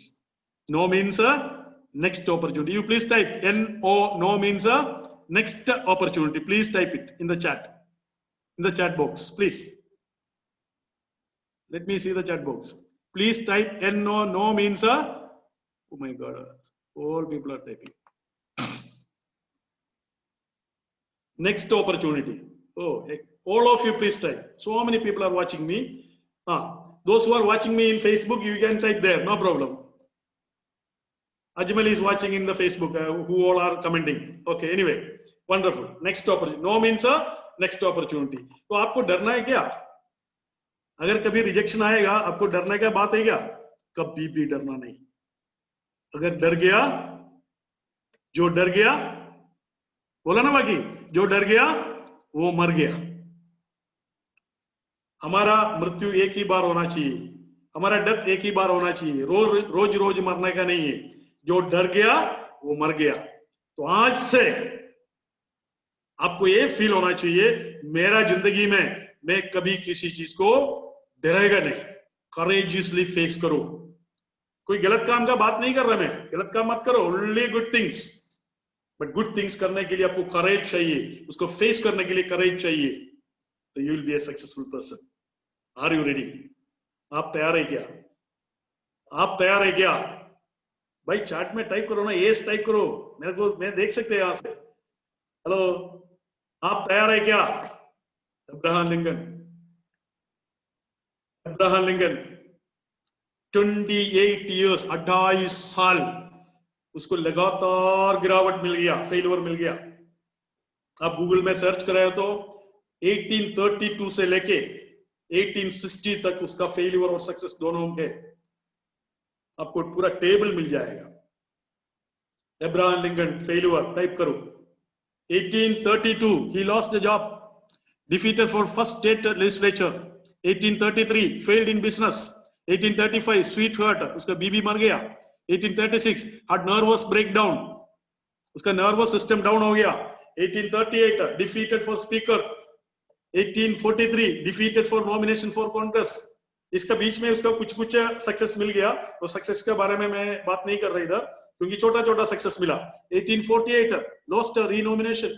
No means next opportunity. You please type NO, no means next opportunity. Please type it in the chat, in the chat box, please. Let me see the chat box. Please type NO. No means oh my God, all people are typing. Next opportunity. Oh, all of you please type. So many people are watching me. Those who are watching me in Facebook, you can type there, no problem. Ajmal is watching in the Facebook, who all are commenting. Okay, anyway, wonderful. Next opportunity. No means next opportunity. तो आपको डरना है क्या? अगर कभी rejection आएगा, आपको डरने का बात है क्या? कभी भी डरना नहीं। अगर डर गया, जो डर गया, बोला ना बाकी, जो डर गया वो मर गया। हमारा मृत्यु एक ही बार होना चाहिए, हमारा डेथ एक ही बार होना चाहिए। रोज रोज मरने का नहीं है। जो डर गया वो मर गया। तो आज से आपको ये फील होना चाहिए, मेरा जिंदगी में मैं कभी किसी चीज को डरेगा नहीं। करेजियसली फेस करो। कोई गलत काम का बात नहीं कर रहा मैं, गलत काम मत करो, only good things. But good things करने के लिए आपको करेज चाहिए, उसको फेस करने के लिए करेज चाहिए। तो you will be a successful person. Are you ready? आप तैयार है क्या? आप तैयार है क्या? भाई चैट में टाइप करो ना, यस टाइप करो, मेरे को मैं देख सकते हैं यहां से। हेलो, आप तैयार है क्या? Abraham Lincoln, Abraham Lincoln 28 years, 28 साल उसको लगातार गिरावट मिल गया, फेलियर मिल गया। आप गूगल में सर्च कराए तो 1832 से लेके 1860 तक उसका फेलियर और सक्सेस दोनों है। आपको पूरा टेबल मिल जाएगा। अब्राहम लिंकन फेलियर टाइप करो। 1832 he lost the job, defeated for first state legislature. 1833 failed in business. 1835 sweetheart, उसका बीबी मर गया। 1836 had nervous breakdown, उसका नर्वस सिस्टम डाउन हो गया। 1838 defeated for speaker, 1843 defeated for nomination for Congress. इसका बीच में उसका कुछ कुछ सक्सेस मिल गया, तो सक्सेस के बारे में मैं बात नहीं कर रहा इधर, क्योंकि छोटा छोटा सक्सेस मिला. 1848 lost a renomination,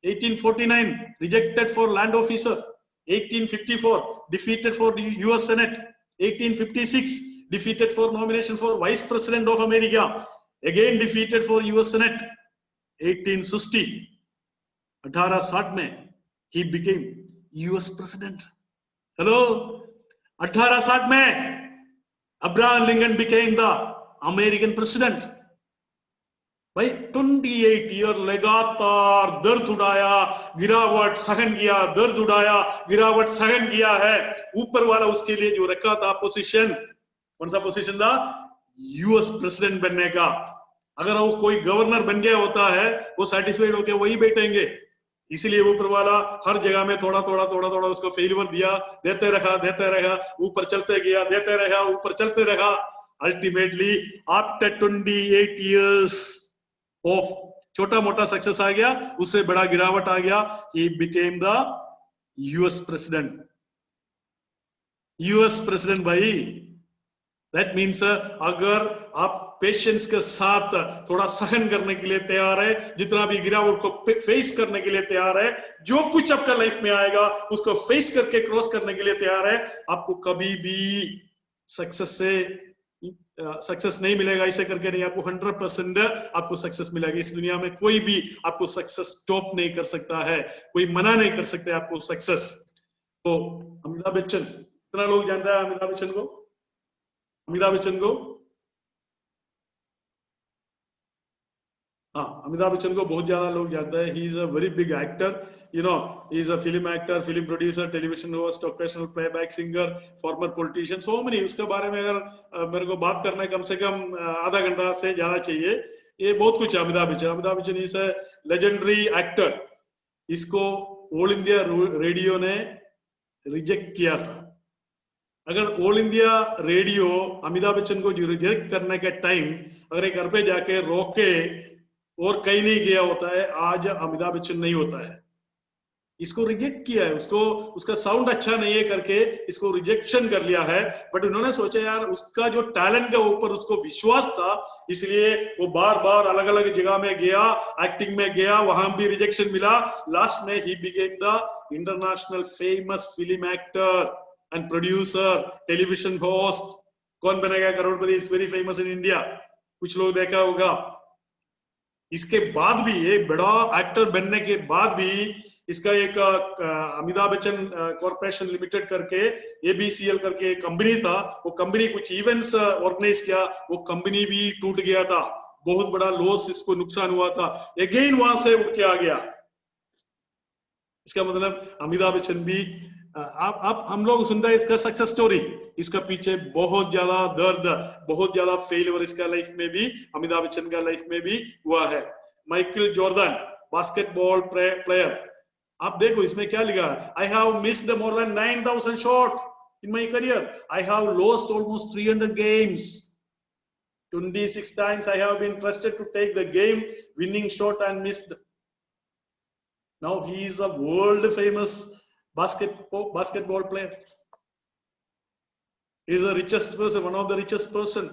1849 rejected for land officer, 1854 defeated for the US Senate, 1856 defeated for nomination for Vice President of America, again defeated for US Senate. 1860 1860 में he became US President. Hello, 1860 में Abraham Lincoln became the American President. भाई 28 year लगातार दर्द उड़ाया, गिरावट सहन किया, दर्द उड़ाया, गिरावट सहन किया है. ऊपर वाला उसके लिए जो रखा था पोजीशन, कौन सा पोजीशन था? यूएस प्रेसिडेंट बनने का. अगर वो कोई गवर्नर बन गया होता है, वो सेटिस्फाइड होकर वही बैठेंगे. इसलिए ऊपर वाला हर जगह में थोड़ा थोड़ा थोड़ा थोड़ा उसको फेलियर दिया, देते रहा, ऊपर चलते गया, देते रहा, ऊपर चलते रहा. अल्टीमेटली आफ्टर 28 इयर्स ऑफ छोटा मोटा सक्सेस आ गया, उससे बड़ा गिरावट आ गया. ही became the US president. US president भाई, दैट मीन्स अगर आप पेशेंस के साथ थोड़ा सहन करने के लिए तैयार है, जितना भी गिरावट को फेस करने के लिए तैयार है, जो कुछ आपका लाइफ में आएगा उसको फेस करके क्रॉस करने के लिए तैयार है, आपको कभी भी सक्सेस नहीं मिलेगा. ऐसे करके नहीं, आपको 100% आपको सक्सेस मिलेगा. इस दुनिया में कोई भी आपको सक्सेस स्टॉप नहीं कर सकता है, कोई मना नहीं कर सकता आपको सक्सेस. तो अमिताभ बच्चन, कितना लोग जानता है अमिताभ बच्चन को? अमिताभ बच्चन को, हाँ, अमिताभ बच्चन को बहुत ज्यादा लोग जानता है. He is a very big actor, you know, he is a film actor, film producer, television host, occasional playback singer, farmer politician, so many. उसके बारे में अगर मेरे को बात करना है कम से कम आधा घंटा से ज्यादा चाहिए. ये बहुत कुछ है Amitabh Bachchan. Amitabh Bachchan is a legendary actor. इसको ऑल इंडिया रेडियो ने रिजेक्ट किया था. अगर all India radio Amitabh Bachchan को रिजेक्ट करने के टाइम अगर घर पे जाके रोके और कहीं नहीं गया होता है, आज अमिताभ बच्चन नहीं होता है. इसको रिजेक्ट किया है, उसको उसका साउंड अच्छा नहीं है करके इसको रिजेक्शन कर लिया है. बट उन्होंने सोचा यार उसका जो टैलेंट के ऊपर उसको विश्वास था, इसलिए वो बार बार अलग अलग जगह में गया, एक्टिंग में गया, वहां भी रिजेक्शन मिला. लास्ट में he became the international famous film actor and producer, television host. Kaun Banega Crorepati is very famous in India, कुछ लोग देखा होगा. इसके बाद भी, ये बड़ा एक्टर बनने के बाद भी, इसका एक अमिताभ बच्चन कॉर्पोरेशन लिमिटेड करके ABCL करके एक कंपनी था, वो कंपनी कुछ इवेंट्स ऑर्गेनाइज किया, वो कंपनी भी टूट गया था, बहुत बड़ा लॉस इसको नुकसान हुआ था. अगेन वहां से उठ के आ गया. इसका मतलब अमिताभ बच्चन भी आप हम लोग सुनते हैं इसका सक्सेस स्टोरी, इसका पीछे बहुत ज्यादा दर्द, बहुत ज्यादा फेलियर इसका लाइफ में भी, अमिताभ बच्चन का लाइफ में भी हुआ है. माइकल जॉर्डन बास्केटबॉल प्लेयर, आप देखो इसमें क्या लिखा है? I have missed more than 9000 shot in my career, I have lost almost 300 games, 26 times I have been trusted to take the game winning shot and missed. Now he is a world famous basketball player. He is the richest person, one of the richest person.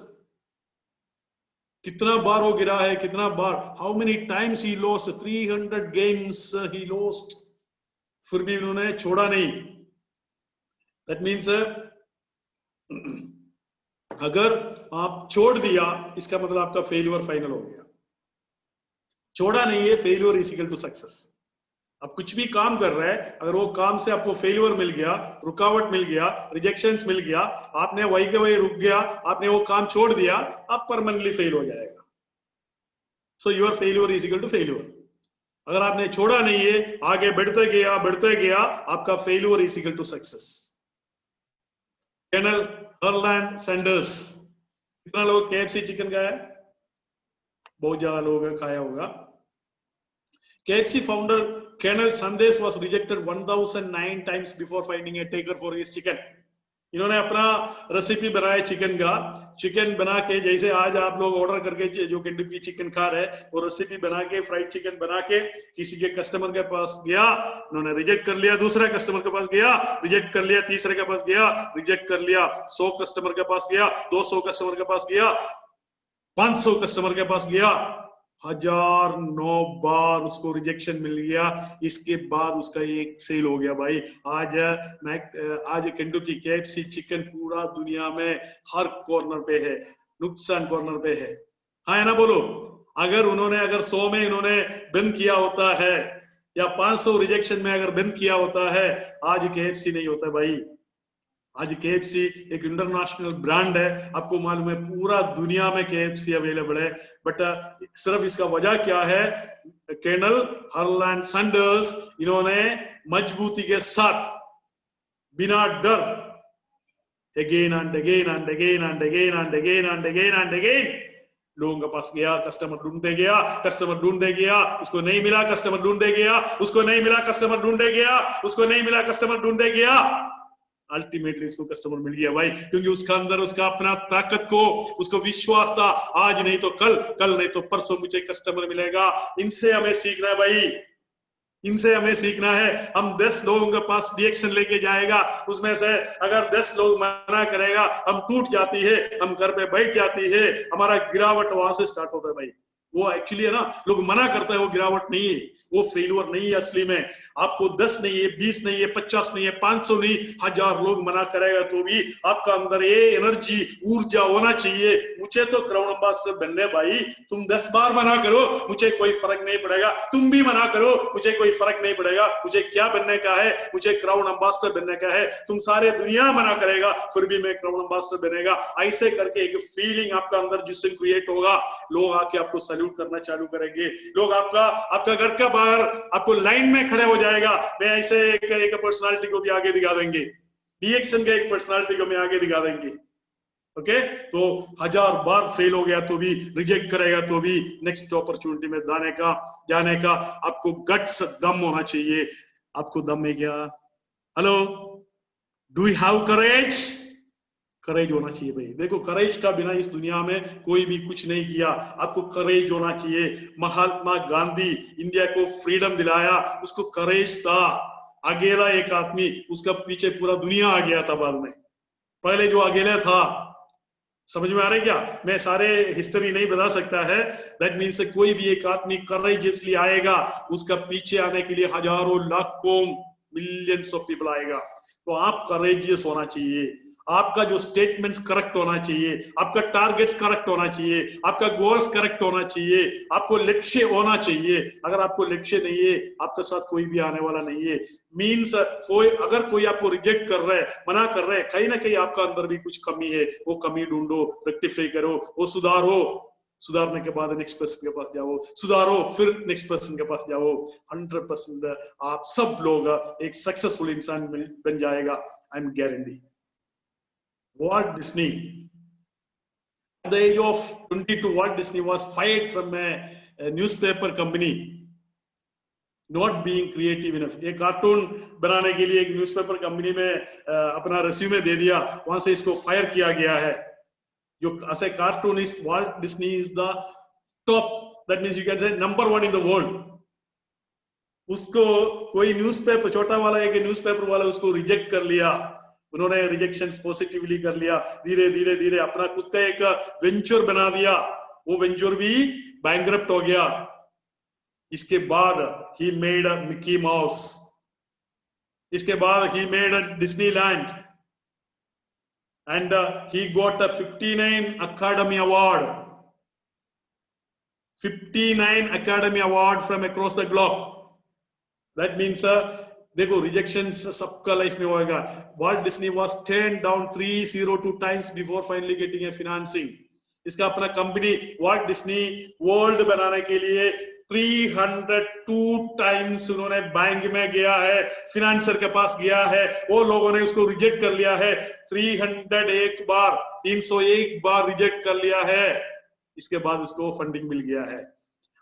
कितना बार वो गिरा है, कितना बार, how many times he lost? 300 games he lost. फिर भी उन्होंने छोड़ा नहीं. That means अगर आप छोड़ दिया, इसका मतलब आपका फेलियर फाइनल हो गया. छोड़ा नहीं है, failure is equal to success. आप कुछ भी काम कर रहे हैं, अगर वो काम से आपको फेलियर मिल गया, रुकावट मिल गया, रिजेक्शंस मिल गया, आपने वही के वही रुक गया, आपने वो काम छोड़ दिया, आप परमानेंटली फेल हो जाएगा. So your failure is equal to failure. अगर आपने छोड़ा नहीं है, आगे बढ़ते गया, आपका failure is equal to success. Colonel Harland Sanders, कितना लोग KFC चिकन खाया? बहुत ज्यादा लोग खाया होगा. KFC founder Colonel Sanders was rejected 1009 times before finding a taker for his chicken. इन्होंने अपना रेसिपी बनाया चिकन का, चिकन बना के जैसे आज आप लोग ऑर्डर करके जो केंटुकी चिकन खा रहे हैं, वो रेसिपी बना के फ्राइड चिकन बना के किसी के कस्टमर के पास गया, उन्होंने रिजेक्ट कर लिया, दूसरे कस्टमर के पास गया, रिजेक्ट कर लिया, तीसरे के पास गया, रिजेक्ट कर लिया, 100 कस्टमर के पास गया, 200 कस्टमर के पास गया, 500 कस्टमर के पास गया, 1009 बार उसको रिजेक्शन मिल गया। इसके बाद उसका एक सेल हो गया भाई। आज केंटुकी KFC चिकन पूरा दुनिया में हर कॉर्नर पे है, नुकसान कॉर्नर पे है। हाँ है ना, बोलो। अगर 100 में इन्होंने बंद किया होता है या 500 रिजेक्शन में अगर बंद किया होता है, आज KFC नहीं होता भाई। आज KFC एक इंटरनेशनल ब्रांड है, आपको मालूम है पूरा दुनिया में KFC अवेलेबल है। बट सिर्फ इसका वजह क्या है, कर्नल हर्लैंड सैंडर्स इन्होंने मजबूती के साथ बिना डर again and again and again and again and again and again and again लोगों के पास गया, कस्टमर ढूंढते गया, कस्टमर ढूंढे गया, उसको नहीं मिला, कस्टमर ढूंढे गया, उसको नहीं मिला, कस्टमर ढूंढे गया, उसको नहीं मिला, कस्टमर ढूंढे गया, अल्टीमेटली उसको कस्टमर मिल गया भाई। क्योंकि उसका अंदर उसका अपना ताकत को, उसको विश्वास था, आज नहीं तो कल, कल नहीं तो परसों मुझे कस्टमर मिलेगा। इनसे हमें सीखना है भाई, इनसे हमें सीखना है। हम 10 लोगों के पास रिएक्शन लेके जाएगा, उसमें से अगर 10 लोग मना करेगा, हम टूट जाती है, हम घर पे बैठ जाती है, हमारा गिरावट वहां से स्टार्ट होता है भाई। वो एक्चुअली है ना, लोग मना करता है, वो गिरावट नहीं है, वो फेल्यूर नहीं है असली में। आपको 10 नहीं है, 20 नहीं है, 50 नहीं है, 500 नहीं, 1000 लोग मना करेगा तो भी आपका अंदर ये एनर्जी, ऊर्जा होना चाहिए, मुझे तो क्राउन एम्बेसडर बनने भाई। तुम 10 बार मना करो, मुझे कोई फर्क नहीं पड़ेगा, तुम भी मना करो, मुझे कोई फर्क नहीं पड़ेगा। मुझे क्या बनने का है, मुझे क्राउन एम्बेसडर बनने का है। तुम सारे दुनिया मना करेगा, फिर भी मैं क्राउन एम्बेसडर बनेगा। ऐसे करके एक फीलिंग आपका अंदर जिससे क्रिएट होगा, लोग आके आपको सैल्यूट करना चालू करेंगे। लोग आपका घर का बाहर आपको लाइन में खड़े हो जाएगा। मैं ऐसे एक पर्सनालिटी को भी आगे दिखा देंगे, रिएक्शन के एक पर्सनालिटी को मैं आगे दिखा देंगे। ओके, तो 1000 बार फेल हो गया तो भी, रिजेक्ट करेगा तो भी, नेक्स्ट अपॉर्चुनिटी में जाने का आपको गट्स, दम होना चाहिए। आपको दम है क्या? Hello, do you have courage? Courage होना चाहिए भाई। देखो, करेज का बिना इस दुनिया में कोई भी कुछ नहीं किया। आपको करेज होना चाहिए। महात्मा गांधी इंडिया को फ्रीडम दिलाया, उसको करेज था। अकेला एक आदमी, उसका पीछे पूरा दुनिया आ गया था बाद में। पहले जो अकेला था, समझ में आ रहा है क्या? मैं सारे हिस्ट्री नहीं बता सकता है। दैट मीन्स कोई भी एक आदमी करेजियसली आएगा, उसका पीछे आने के लिए हजारों, लाखों, मिलियंस ऑफ पीपल आएगा। तो आप करेजियस होना चाहिए। आपका जो स्टेटमेंट्स करेक्ट होना चाहिए, आपका टारगेट्स करेक्ट होना चाहिए, आपका गोल्स करेक्ट होना चाहिए, आपको लक्ष्य होना चाहिए। अगर आपको लक्ष्य नहीं है, आपके साथ कोई भी आने वाला नहीं है। मीन्स अगर कोई आपको रिजेक्ट कर रहा है, मना कर रहा है, कहीं ना कहीं आपका अंदर भी कुछ कमी है। वो कमी ढूंढो, रेक्टिफाई करो, वो सुधारो। सुधारने के बाद नेक्स्ट पर्सन के पास जाओ, सुधारो, फिर नेक्स्ट पर्सन के पास जाओ। 100% आप सब लोग एक सक्सेसफुल इंसान बन जाएगा। I am guarantee. Walt Disney, at the age of 22, Walt Disney was fired from a newspaper company, not being creative enough. एक कार्टून बनाने के लिए एक न्यूज़पेपर कंपनी में अपना रेज्यूमे दे दिया, वहां से इसको फायर किया गया है। जो as a cartoonist, Walt Disney is the top, that means you can say number 1 in the world. उसको कोई न्यूज़पेपर, छोटा वाला एक न्यूज़पेपर वाला उसको रिजेक्ट कर लिया। उन्होंने रिजेक्शंस पॉजिटिवली कर लिया। धीरे धीरे धीरे अपना खुद का एक वेंचर बना दिया, वो वेंचर भी बैंकरप्ट हो गया। इसके बाद ही मेड मिकी माउस, इसके बाद he made Disneyland, and he got 59 academy award, 59 academy award from across the globe. That means देखो, रिजेक्शन सबका लाइफ में होगा। Walt Disney was turn down 302 times before finally getting a financing. इसका अपना company Walt Disney world बनाने के लिए 302 times उन्होंने बैंक में गया है, फिनेंसर के पास गया है, वो लोगों ने उसको रिजेक्ट कर लिया है। 301 बार, 301 बार रिजेक्ट कर लिया है। इसके बाद उसको फंडिंग मिल गया है।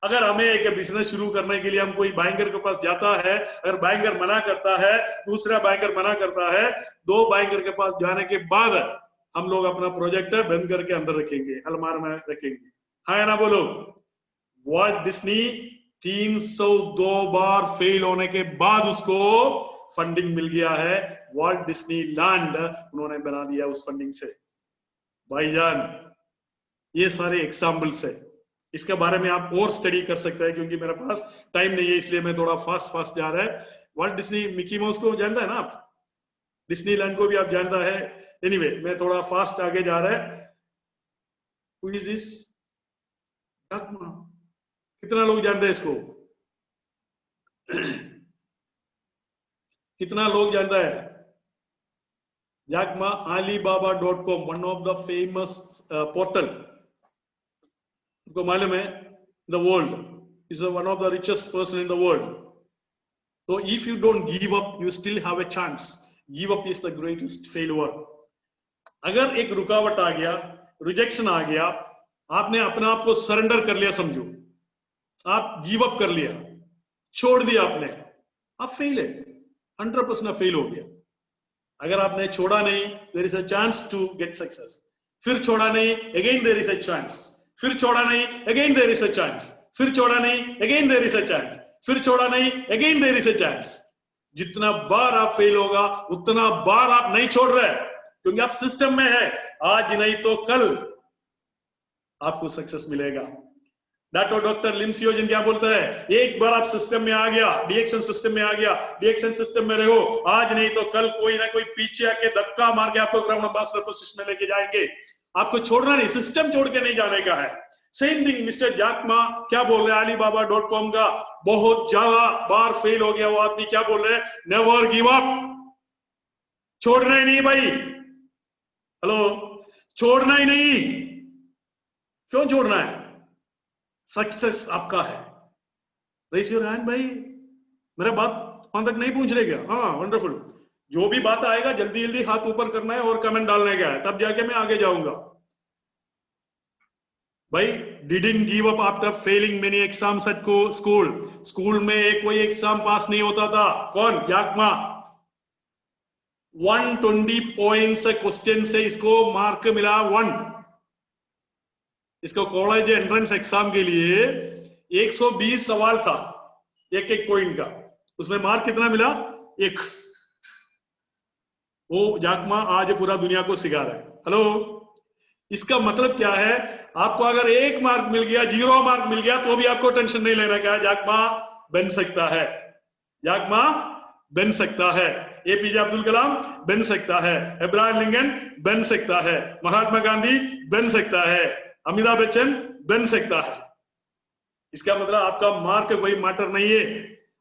अगर हमें एक बिजनेस शुरू करने के लिए हम कोई बैंकर के पास जाता है, अगर बैंकर मना करता है, दूसरा बैंकर मना करता है, 2 बैंकर के पास जाने के बाद हम लोग अपना प्रोजेक्ट बंद करके अंदर रखेंगे, अलमार में रखेंगे। हाँ ना बोलो? वॉल्ट डिज्नी 302 बार फेल होने के बाद उसको फंडिंग मिल गया है। वॉल्ट डिज्नी लैंड उन्होंने बना दिया उस फंडिंग से। भाईजान, ये सारे एग्जाम्पल्स है, इसके बारे में आप और स्टडी कर सकते हैं, क्योंकि मेरे पास टाइम नहीं है, इसलिए मैं थोड़ा फास्ट जा रहा है। वॉल्ट डिज्नी, मिकी माउस को जानता है ना आप? डिज्नीलैंड को भी आप जानता है। एनीवे, मैं थोड़ा फास्ट आगे जा रहा है। Who is this? Jack Ma. कितना लोग जानते हैं इसको? कितना लोग जानता है? Jack Ma, Alibaba.com, one of the famous portal, आपको मालूम है, the world is one of the richest person in the world. तो if you don't give up, you still have a chance. Give up is the greatest failure. अगर एक रुकावट आ गया, rejection आ गया, आपने अपने आप को सरेंडर कर लिया, समझो आप गिव अप कर लिया, छोड़ दिया आपने, आप फेल है, 100% फेल हो गया। अगर आपने छोड़ा नहीं, there is a chance to get success. फिर छोड़ा नहीं, again there is a chance. फिर छोड़ा नहीं, again there is a chance. फिर छोड़ा नहीं, again there is a chance. फिर छोड़ा नहीं, again there is a chance. जितना बार आप फेल होगा, उतना बार आप नहीं छोड़ रहे, क्योंकि आप सिस्टम में है। आज नहीं तो कल आपको सक्सेस मिलेगा। डॉक्टर लिंसियोजन क्या बोलता है? एक बार आप सिस्टम में आ गया, डीएक्शन सिस्टम में आ गया, डीएक्शन सिस्टम में रहो, आज नहीं तो कल कोई ना कोई पीछे आके धक्का मार के आपको ग्राउंड एम्बेसडर पोजीशन में लेके जाएंगे। आपको छोड़ना नहीं, सिस्टम छोड़ के नहीं जाने का है। Same thing mister Jack Ma क्या बोल रहे हैं? Alibaba.com का बहुत ज्यादा बार फेल हो गया वो आदमी क्या बोल रहे हैं? Never give up. छोड़ना ही नहीं भाई। हेलो, छोड़ना ही नहीं। क्यों छोड़ना है? सक्सेस आपका है। रेज योर हैंड भाई। मेरा बात वहां तक नहीं पहुंच रही क्या? हाँ, वंडरफुल। जो भी बात आएगा जल्दी जल्दी हाथ ऊपर करना है और कमेंट डालने का है, तब जाके मैं आगे जाऊंगा। भाई, didn't give up after failing many exams at school. School में एक कोई एग्जाम पास नहीं होता था। कौन? Jack Ma. 120 पॉइंट्स क्वेश्चन से इसको मार्क मिला 1। इसको कॉलेज एंट्रेंस एग्जाम के लिए 120 सवाल था, एक एक पॉइंट का। उसमें मार्क कितना मिला? 1। वो जाकमा आज पूरा दुनिया को सिखा रहा है। हेलो, इसका मतलब क्या है? आपको अगर 1 मार्क मिल गया, 0 मार्क मिल गया, तो भी आपको टेंशन नहीं लेना। क्या जाकमा बन सकता है? जाकमा बन सकता है। एपीजे अब्दुल कलाम बन सकता है। अब्राहम लिंकन बन सकता है। महात्मा गांधी बन सकता है। अमिताभ बच्चन बन सकता है। इसका मतलब आपका मार्क कोई मैटर नहीं है,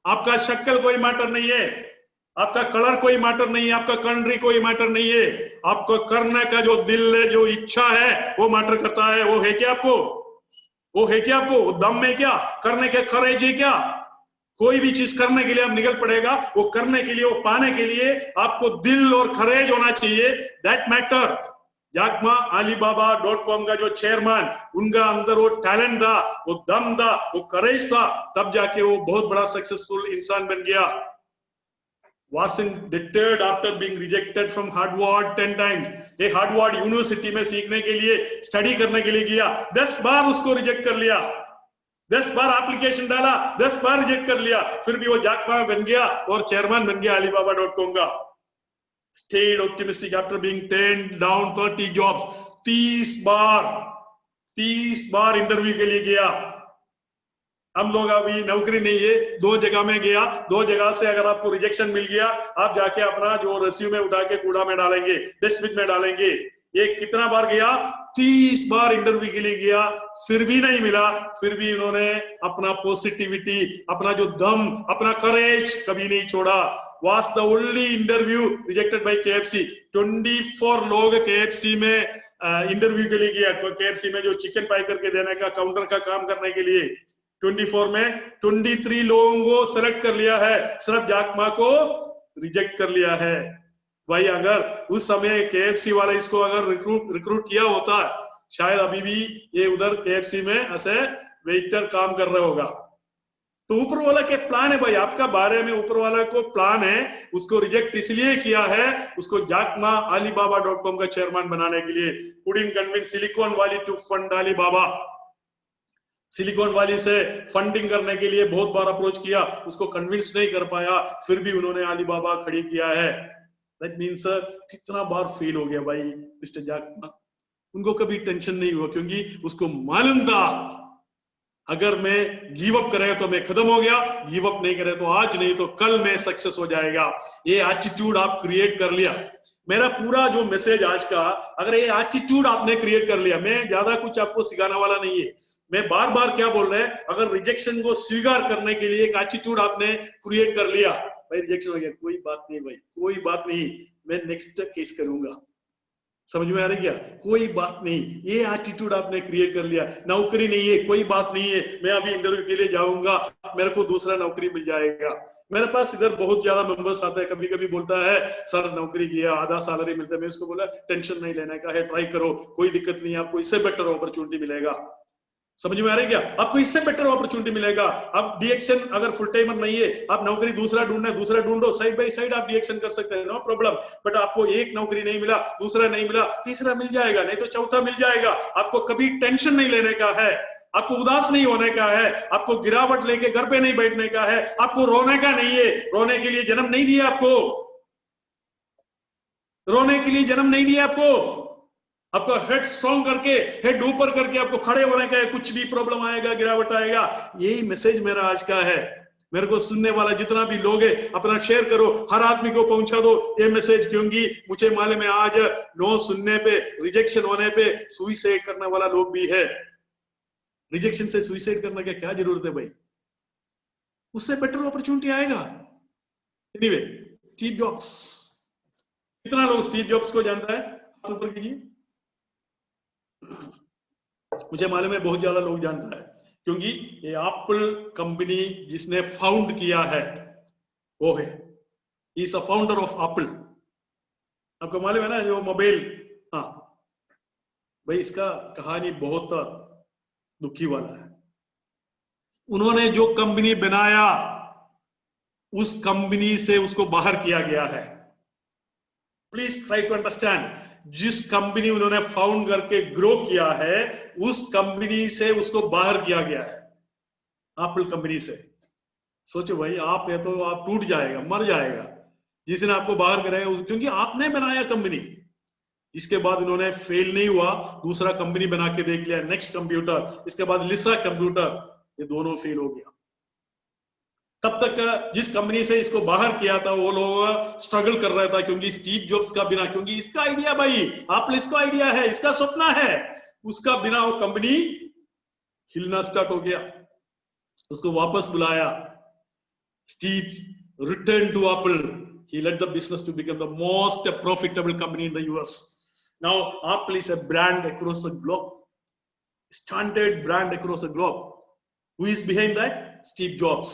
आपका शक्ल कोई मैटर नहीं है, आपका कलर कोई मैटर नहीं है, आपका कंट्री कोई मैटर नहीं है। आपको करने का जो दिल है, जो इच्छा है, वो मैटर करता है। वो है क्या आपको? वो है क्या आपको? वो दम है क्या? करने के करेज है क्या? कोई भी चीज करने के लिए आप निकल पड़ेगा। वो करने के लिए, वो पाने के लिए आपको दिल और करेज होना चाहिए। That matter. Jack Ma Alibaba.com का जो चेयरमैन, उनका अंदर वो टैलेंट था, वो दम था, वो करेज था, तब जाके वो बहुत बड़ा सक्सेसफुल इंसान बन गया। wasn't deterred after being rejected from Harvard 10 times। ये हार्वर्ड यूनिवर्सिटी में सीखने के लिए, स्टडी करने के लिए गया, 10 बार उसको रिजेक्ट कर लिया, 10 बार एप्लीकेशन डाला, 10 बार रिजेक्ट कर लिया, फिर भी वो जैक मा बन गया और चेयरमैन बन गया Alibaba.com का। Stayed optimistic after being turned down 30 jobs। 30 बार इंटरव्यू के लिए गया। हम लोग अभी नौकरी नहीं है, 2 जगह में गया, 2 जगह से अगर आपको रिजेक्शन मिल गया, आप जाके अपना जो रेज्यूमे उठा के कूड़ा में डालेंगे, डस्टबिन में डालेंगे। ये कितना बार गया? 30 बार इंटरव्यू के लिए गया, फिर भी नहीं मिला। फिर भी इन्होंने अपना पॉजिटिविटी, अपना जो दम, अपना करेज कभी नहीं छोड़ा। Was the only interview rejected by KFC। 24 लोग KFC में इंटरव्यू के लिए गया। KFC में जो चिकन पाई करके देने का, काउंटर का काम करने के लिए 24 में 23 लोगों को सेलेक्ट कर लिया है, सिर्फ जैक मा को रिजेक्ट कर लिया है। भाई, अगर उस समय KFC वाला इसको अगर रिक्रूट किया होता, शायद अभी भी ये उधर KFC में ऐसे वेटर काम कर रहा होगा। तो ऊपर वाला के प्लान है भाई, आपका बारे में ऊपर वाला को प्लान है। उसको रिजेक्ट इसलिए किया है, उसको जाकमा alibaba.com का चेयरमैन बनाने के लिए। couldn't convince Silicon Valley to fund alibaba। Silicon Valley से फंडिंग करने के लिए बहुत बार अप्रोच किया, उसको कन्विंस नहीं कर पाया, फिर भी उन्होंने अलीबाबा खड़ी किया है। दैट मीन्स कितना बार फेल हो गया भाई मिस्टर जाकमा। उनको कभी टेंशन नहीं हुआ, क्योंकि उसको मालूम था अगर मैं गिव अप करे तो मैं खत्म हो गया, गिव अप नहीं करे तो आज नहीं तो कल मैं सक्सेस हो जाएगा। ये एटीट्यूड आप क्रिएट कर लिया। मेरा पूरा जो मैसेज आज का, अगर ये एटीट्यूड आपने क्रिएट कर लिया, मैं ज्यादा कुछ आपको सिखाने वाला नहीं है। मैं बार बार क्या बोल रहे हैं, अगर रिजेक्शन को स्वीकार करने के लिए एक एटीट्यूड आपने क्रिएट कर लिया, भाई रिजेक्शन हो गया, कोई बात नहीं भाई, कोई बात नहीं, मैं नेक्स्ट केस करूंगा। समझ में आ रही क्या? कोई बात नहीं, ये एटीट्यूड आपने क्रिएट कर लिया। नौकरी नहीं है, कोई बात नहीं है, मैं अभी इंटरव्यू के लिए जाऊंगा, मेरे को दूसरा नौकरी मिल जाएगा। मेरे पास इधर बहुत ज्यादा मेंबर्स आते हैं, कभी कभी बोलता है सर नौकरी किया आधा सैलरी मिलता है। मैं उसको बोला टेंशन नहीं लेने का है, ट्राई करो, कोई दिक्कत नहीं है, आपको इससे बेटर अपॉर्चुनिटी मिलेगा। समझ में आ रही क्या? आपको इससे बेटर अपॉर्चुनिटी मिलेगा। आप डीएक्शन अगर फुल टाइमर नहीं है, आप नौकरी दूसरा ढूंढो, साइड बाय साइड आप डीएक्शन कर सकते हैं, नो प्रॉब्लम। बट आपको एक नौकरी नहीं मिला, दूसरा नहीं मिला, तीसरा मिल जाएगा, नहीं तो चौथा मिल जाएगा। आपको कभी टेंशन नहीं लेने का है, आपको उदास नहीं होने का है, आपको गिरावट लेके घर पे नहीं बैठने का है, आपको रोने का नहीं है। रोने के लिए जन्म नहीं दिया आपको, रोने के लिए जन्म नहीं दिया आपको। आपका हेड स्ट्रॉन्ग करके, हेड ऊपर करके आपको खड़े होने का है। कुछ भी प्रॉब्लम आएगा, गिरावट आएगा, यही मैसेज मेरा आज का है। मेरे को सुनने वाला जितना भी लोग है, अपना शेयर करो, हर आदमी को पहुंचा दो ये मैसेज, क्योंकि मुझे मालूम है आज नो सुनने पे, रिजेक्शन होने पे सुइसाइड करने वाला लोग भी है। रिजेक्शन से सुइसाइड करने की क्या जरूरत है भाई? उससे बेटर अपॉर्चुनिटी आएगा। एनीवे, स्टीव जॉब्स, कितना लोग स्टीव जॉब्स को जानता है? आप ऊपर कीजिए। मुझे मालूम है बहुत ज्यादा लोग जानता है, क्योंकि ये एप्पल कंपनी जिसने फाउंड किया है वो है, is the founder of Apple. आपको मालूम है ना, जो मोबाइल, हाँ भाई, इसका कहानी बहुत दुखी वाला है। उन्होंने जो कंपनी बनाया, उस कंपनी से उसको बाहर किया गया है। प्लीज ट्राई टू अंडरस्टैंड, जिस कंपनी उन्होंने फाउंड करके ग्रो किया है, उस कंपनी से उसको बाहर किया गया है, एप्पल कंपनी से। सोचो भाई, आप है तो आप टूट जाएगा, मर जाएगा जिसने आपको बाहर कराया, क्योंकि आपने बनाया कंपनी। इसके बाद उन्होंने फेल नहीं हुआ, दूसरा कंपनी बना के देख लिया, नेक्स्ट कंप्यूटर, इसके बाद लिसा कंप्यूटर, ये दोनों फेल हो गया। तब तक जिस कंपनी से इसको बाहर किया था वो लोग स्ट्रगल कर रहा था, क्योंकि स्टीव जॉब्स का बिना, क्योंकि इसका आइडिया भाई, एप्पल इसका आइडिया है, इसका सपना है, उसका बिना वो कंपनी हिलना स्टार्ट हो गया। उसको वापस बुलाया। Steve return to Apple, he led the business to become the most profitable company in the US. Now Apple is a brand across the globe, standard brand across the globe. Who is behind that? Steve Jobs.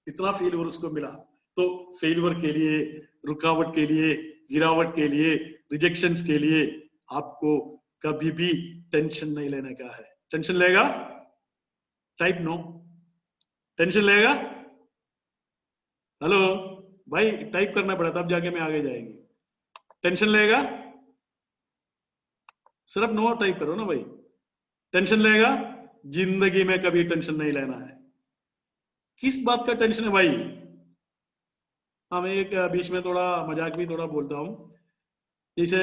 इतना failure उसको मिला। तो failure के लिए, रुकावट के लिए, गिरावट के लिए, रिजेक्शंस के लिए आपको कभी भी टेंशन नहीं लेने का है। टेंशन लेगा? Type no. टेंशन लेगा? हेलो भाई, टाइप करना पड़ा तब जाके मैं आगे जाएंगे। टेंशन लेगा? सिर्फ नो टाइप करो ना भाई। टेंशन लेगा? जिंदगी में कभी टेंशन नहीं लेना है। किस बात का टेंशन है भाई? मैं एक बीच में थोड़ा मजाक भी थोड़ा बोलता हूं। जैसे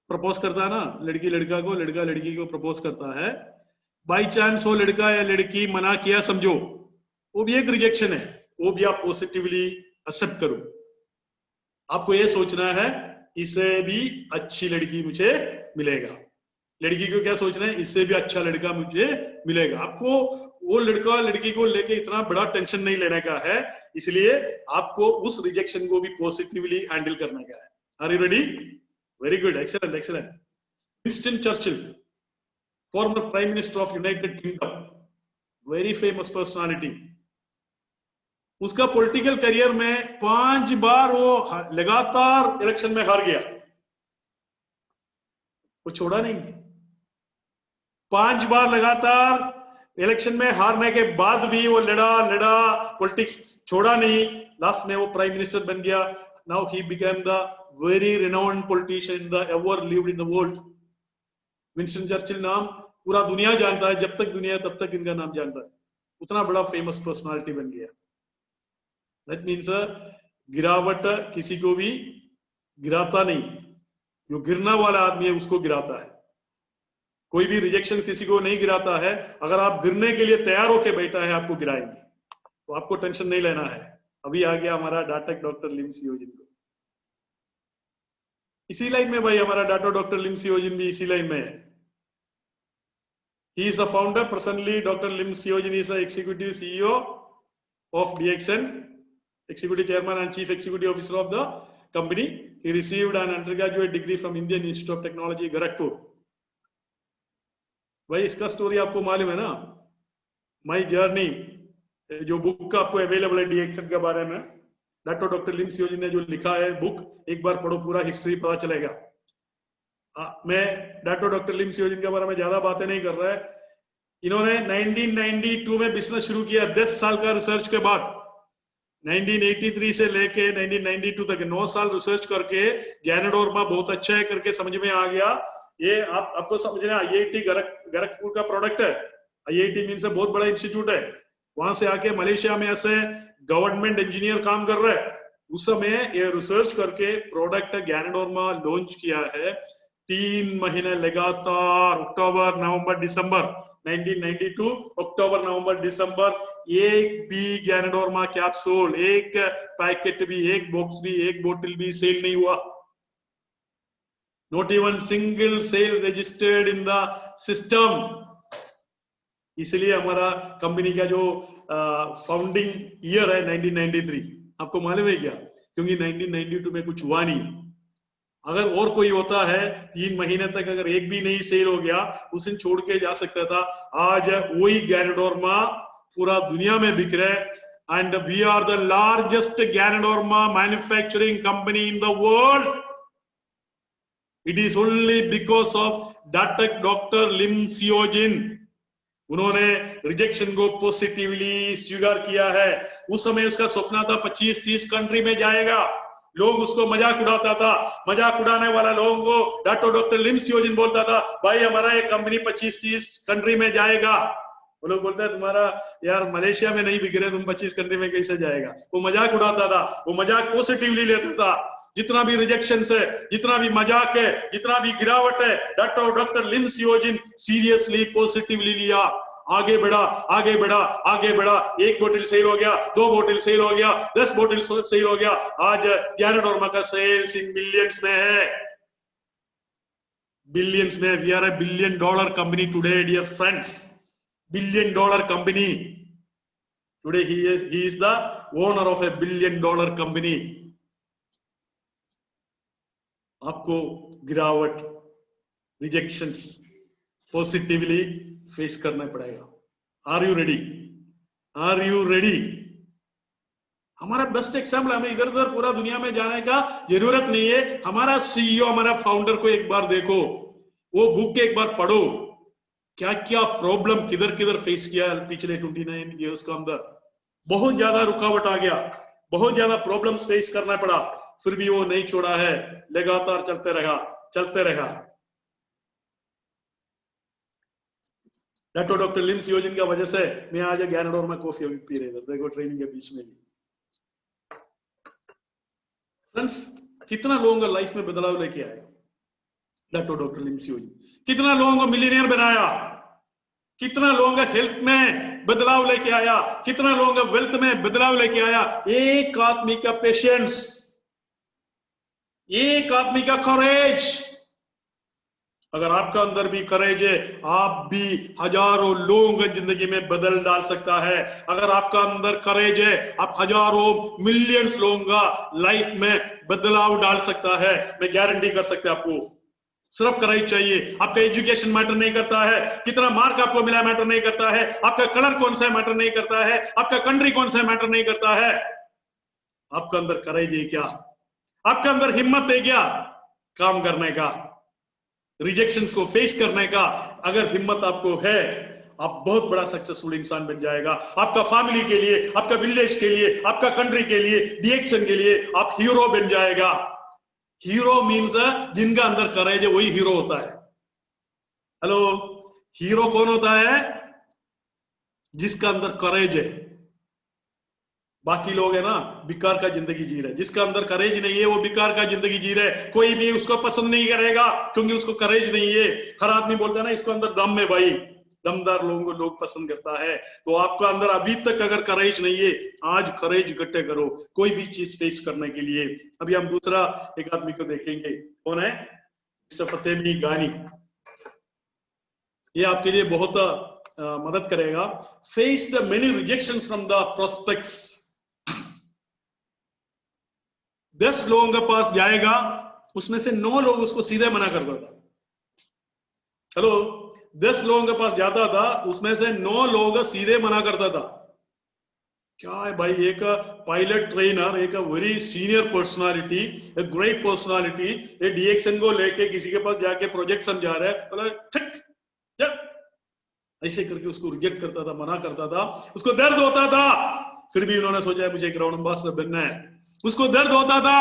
प्रपोज करता है ना लड़की लड़का को, लड़का लड़की को प्रपोज करता है, बाई चांस वो लड़का या लड़की मना किया समझो, वो भी एक रिजेक्शन है, वो भी आप पॉजिटिवली एक्सेप्ट करो। आपको ये सोचना है इससे भी अच्छी लड़की मुझे मिलेगा, लड़की को क्या सोचना है, इससे भी अच्छा लड़का मुझे मिलेगा। आपको वो लड़का लड़की को लेके इतना बड़ा टेंशन नहीं लेने का है, इसलिए आपको उस रिजेक्शन को भी पॉजिटिवली हैंडल करने का है। Are you ready? Very good, excellent excellent. Winston Churchill, former prime minister of United Kingdom, very famous personality. उसका पॉलिटिकल करियर में 5 बार वो लगातार इलेक्शन में हार गया, वो छोड़ा नहीं। 5 बार लगातार इलेक्शन में हारने के बाद भी वो लड़ा पॉलिटिक्स छोड़ा नहीं, लास्ट में वो प्राइम मिनिस्टर बन गया. Now he became the very renowned politician the ever lived in the world. Winston Churchill नाम पूरा दुनिया जानता है, जब तक दुनिया तब तक इनका नाम जानता है. उतना बड़ा फेमस पर्सनालिटी बन गया. दैट मीन्स गिरावट किसी को भी गिराता नहीं, जो गिरना वाला आदमी है उसको गिराता है. कोई भी रिजेक्शन किसी को नहीं गिराता है. अगर आप गिरने के लिए तैयार होके बैठा है आपको गिराएंगे, तो आपको टेंशन नहीं लेना है. अभी आ गया हमारा डाटा डॉक्टर लिम सियोजिन को. इसी लाइन में भाई हमारा डाटा डॉक्टर लिम सियोजिन भी इसी लाइन में है. He is a founder. Presently, Dr. Lim Siojin is the executive CEO of DXN, executive chairman and chief executive officer of the company. He received an undergraduate degree from Indian Institute of Technology, Gorakhpur. भाई इसका story आपको मालूम है ना, my journey, जो book आपको available है DXN के बारे में, डॉक्टर लिम सियोजिन ने जो लिखा है बुक, एक बार पढ़ो, पूरा हिस्ट्री पता चलेगा. मैं डॉक्टर लिम सियोजिन के बारे में ज्यादा बातें नहीं कर रहा है. इन्होंने 1992 में बिजनेस शुरू किया. 10 साल का रिसर्च के बाद 1983 से लेके 1992 तक 9 साल रिसर्च करके गैनाडोर्मा बहुत अच्छा है करके समझ में आ गया. ये आपको समझना, IIT गोरखपुर का प्रोडक्ट है. IIT मीन्स बहुत बड़ा इंस्टीट्यूट है. वहां से आके मलेशिया में ऐसे गवर्नमेंट इंजीनियर काम कर रहे हैं. उस समय ये रिसर्च करके प्रोडक्ट गैनाडोर्मा लॉन्च किया है. 3 महीने लगातार, अक्टूबर नवंबर दिसंबर 1992, अक्टूबर नवंबर दिसंबर, एक भी गैनाडोर्मा कैप्सूल, एक पैकेट भी, एक बॉक्स भी, एक बोतल भी सेल नहीं हुआ. Not even single sale registered in the system. इसलिए हमारा कंपनी का जो फाउंडिंग ईयर है 1993, आपको मालूम है क्या? क्योंकि 1992 में कुछ हुआ नहीं. अगर और कोई होता है 3 महीने तक अगर एक भी नहीं सेल हो गया, उस दिन छोड़ के जा सकता था. आज वही गैनाडोर्मा पूरा दुनिया में बिक रहा है. And we are the largest ganoderma manufacturing company in the world. It is only because of doctor Lim Siow Jin. उन्होंने रिजेक्शन को पॉजिटिवली स्वीकार किया है. उस समय उसका सपना था 25-30 कंट्री में जाएगा. लोग उसको मजाक उड़ाता था. मजाक उड़ाने वाला लोगों को डॉक्टर लिम सियोजिन बोलता था, भाई हमारा ये कंपनी 25-30 कंट्री में जाएगा. वो लोग बोलते हैं तुम्हारा यार मलेशिया में नहीं बिक रहे, तुम 25 कंट्री में कैसे जाएगा. वो मजाक उड़ाता था. वो मजाक पॉजिटिवली लेता था. जितना भी रिजेक्शन है, जितना भी मजाक है, जितना भी गिरावट है, डॉक्टर लिम सियोजिन सीरियसली पॉजिटिवली लिया. आगे बढ़ा, आगे बढ़ा, आगे बढ़ा. 1 बोतल सेल हो गया, 2 बोतल सेल हो गया, 10 बोतल सेल हो गया. आज गैनाडोर्मा का सेल्स इन बिलियंस में है. बिलियंस में. We are a $1 billion company today dear friends. $1 billion company today. He is the owner of a $1 billion company. आपको गिरावट, रिजेक्शंस पॉजिटिवली फेस करना पड़ेगा. Are you ready? Are you ready? हमारा best example, हमें इधर उधर पूरा दुनिया में जाने का जरूरत नहीं है. हमारा CEO, हमारा फाउंडर को एक बार देखो, वो बुक एक बार पढ़ो, क्या क्या प्रॉब्लम किधर किधर फेस किया पिछले 29 इयर्स के अंदर. बहुत ज्यादा रुकावट आ गया, बहुत ज्यादा प्रॉब्लम्स फेस करना पड़ा, फिर भी वो नहीं छोड़ा है. लगातार चलते रहा, चलते रहा. डॉक्टर लिम सियोजिन का वजह से मैं आज गैनाडोर्मा कॉफी पी रहे थे. देखो ट्रेनिंग के बीच में भी. फ्रेंड्स, कितना लोगों का लाइफ में बदलाव लेके आया डॉक्टर लिम सियोजिन. कितना लोगों को मिलियनेयर बनाया, कितना लोगों का हेल्थ में बदलाव लेके आया, कितना लोगों का वेल्थ में बदलाव लेके आया. एक आदमी का पेशेंस, एक आदमी का करेज. अगर आपका अंदर भी करेज है, आप भी हजारों लोगों की जिंदगी में बदल डाल सकता है. अगर आपका अंदर करेज है, आप हजारों मिलियंस लोगों का लाइफ में बदलाव डाल सकता है. मैं गारंटी कर सकता हूं आपको. सिर्फ करेज चाहिए. आपका एजुकेशन मैटर नहीं करता है, कितना मार्क आपको मिला मैटर नहीं करता है, आपका कलर कौन सा मैटर नहीं करता है, आपका कंट्री कौन सा मैटर नहीं करता है. आपका अंदर करेज है क्या? आपके अंदर हिम्मत है क्या काम करने का, रिजेक्शंस को फेस करने का? अगर हिम्मत आपको है, आप बहुत बड़ा सक्सेसफुल इंसान बन जाएगा। आपका फैमिली के लिए, आपका विलेज के लिए, आपका कंट्री के लिए, डीएक्शन के लिए आप हीरो बन जाएगा। हीरो मीन्स जिनका अंदर करेज है वही हीरो होता है। हेलो, हीरो कौन होता है? जिसका अंदर करेज है। बाकी लोग है ना बेकार का जिंदगी जी रहे, जिसका अंदर करेज नहीं है वो बेकार का जिंदगी जी रहे। कोई भी उसको पसंद नहीं करेगा क्योंकि उसको करेज नहीं है। हर आदमी बोलता है ना इसको अंदर दम है भाई, दमदार लोगों को लोग पसंद करता है। तो आपका अंदर अभी तक अगर करेज नहीं है, आज करेज इकट्ठे करो कोई भी चीज फेस करने के लिए। अभी हम दूसरा एक आदमी को देखेंगे, कौन है? मिस्टर फतेमी गानी। ये आपके लिए बहुत मदद करेगा। Face the many rejection from the prospects. 10 लोगों के पास जाएगा, उसमें से 9 लोग उसको सीधे मना करता था। हेलो, 10 लोगों के पास जाता था, उसमें से 9 लोग सीधे मना करता था। क्या है भाई, एक पायलट ट्रेनर, एक वेरी सीनियर पर्सनालिटी, एक ग्रेट पर्सनालिटी, ये डीएक्शन को लेके किसी के पास जाके प्रोजेक्ट समझा रहा है, बोला ठीक ऐसे करके उसको रिजेक्ट करता था, मना करता था। उसको दर्द होता था, फिर भी उन्होंने सोचा है मुझे ग्राउंड एम्बेसडर बनना है। उसको दर्द होता था,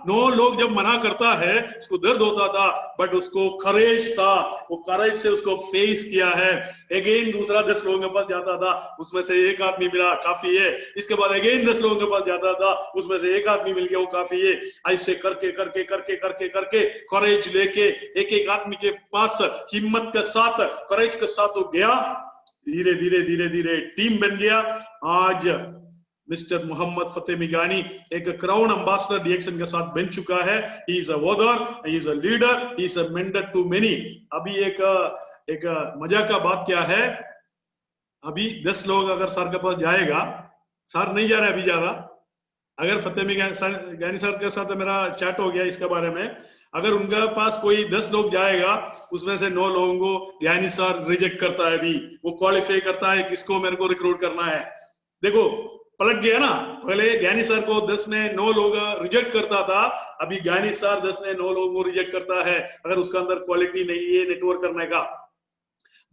9 लोग जब मना करता है उसको दर्द होता था, बट उसको करेज था, वो करेज से उसको फेस किया है। अगेन दूसरा 10 लोगों के पास जाता था, उसमें से एक आदमी मिला, काफी है। इसके बाद अगेन 10 लोगों के पास जाता था, उसमें से एक आदमी मिल गया, वो काफी है। ऐसे करके करके करके करके करके करेज लेके एक एक आदमी के पास हिम्मत के साथ, करेज के साथ वो गया। धीरे धीरे धीरे धीरे टीम बन गया। आज मिस्टर मोहम्मद फतेमी गानी एक क्राउन एम्बेसडर डीएक्शन के साथ बन चुका है। He is a father, he is a leader, he is a mentor to many. अभी एक मजा का बात क्या है, अभी 10 लोग अगर सर के पास जाएगा, सर नहीं जा रहा अभी जा रहा, अगर फतेमी गानी सर के साथ मेरा चैट हो गया इसके बारे में, अगर उनके पास कोई 10 लोग जाएगा, उसमें से 9 लोगों को ज्ञानी सर रिजेक्ट करता है। अभी वो क्वालिफाई करता है किसको मेरे को रिक्रूट करना है। देखो पलट गया ना, पहले ज्ञानी सर को 10 ने 9 लोग रिजेक्ट करता था, अभी ज्ञानी सर 10 ने 9 लोगों को रिजेक्ट करता है, अगर उसका अंदर क्वालिटी नहीं है नेटवर्क करने का।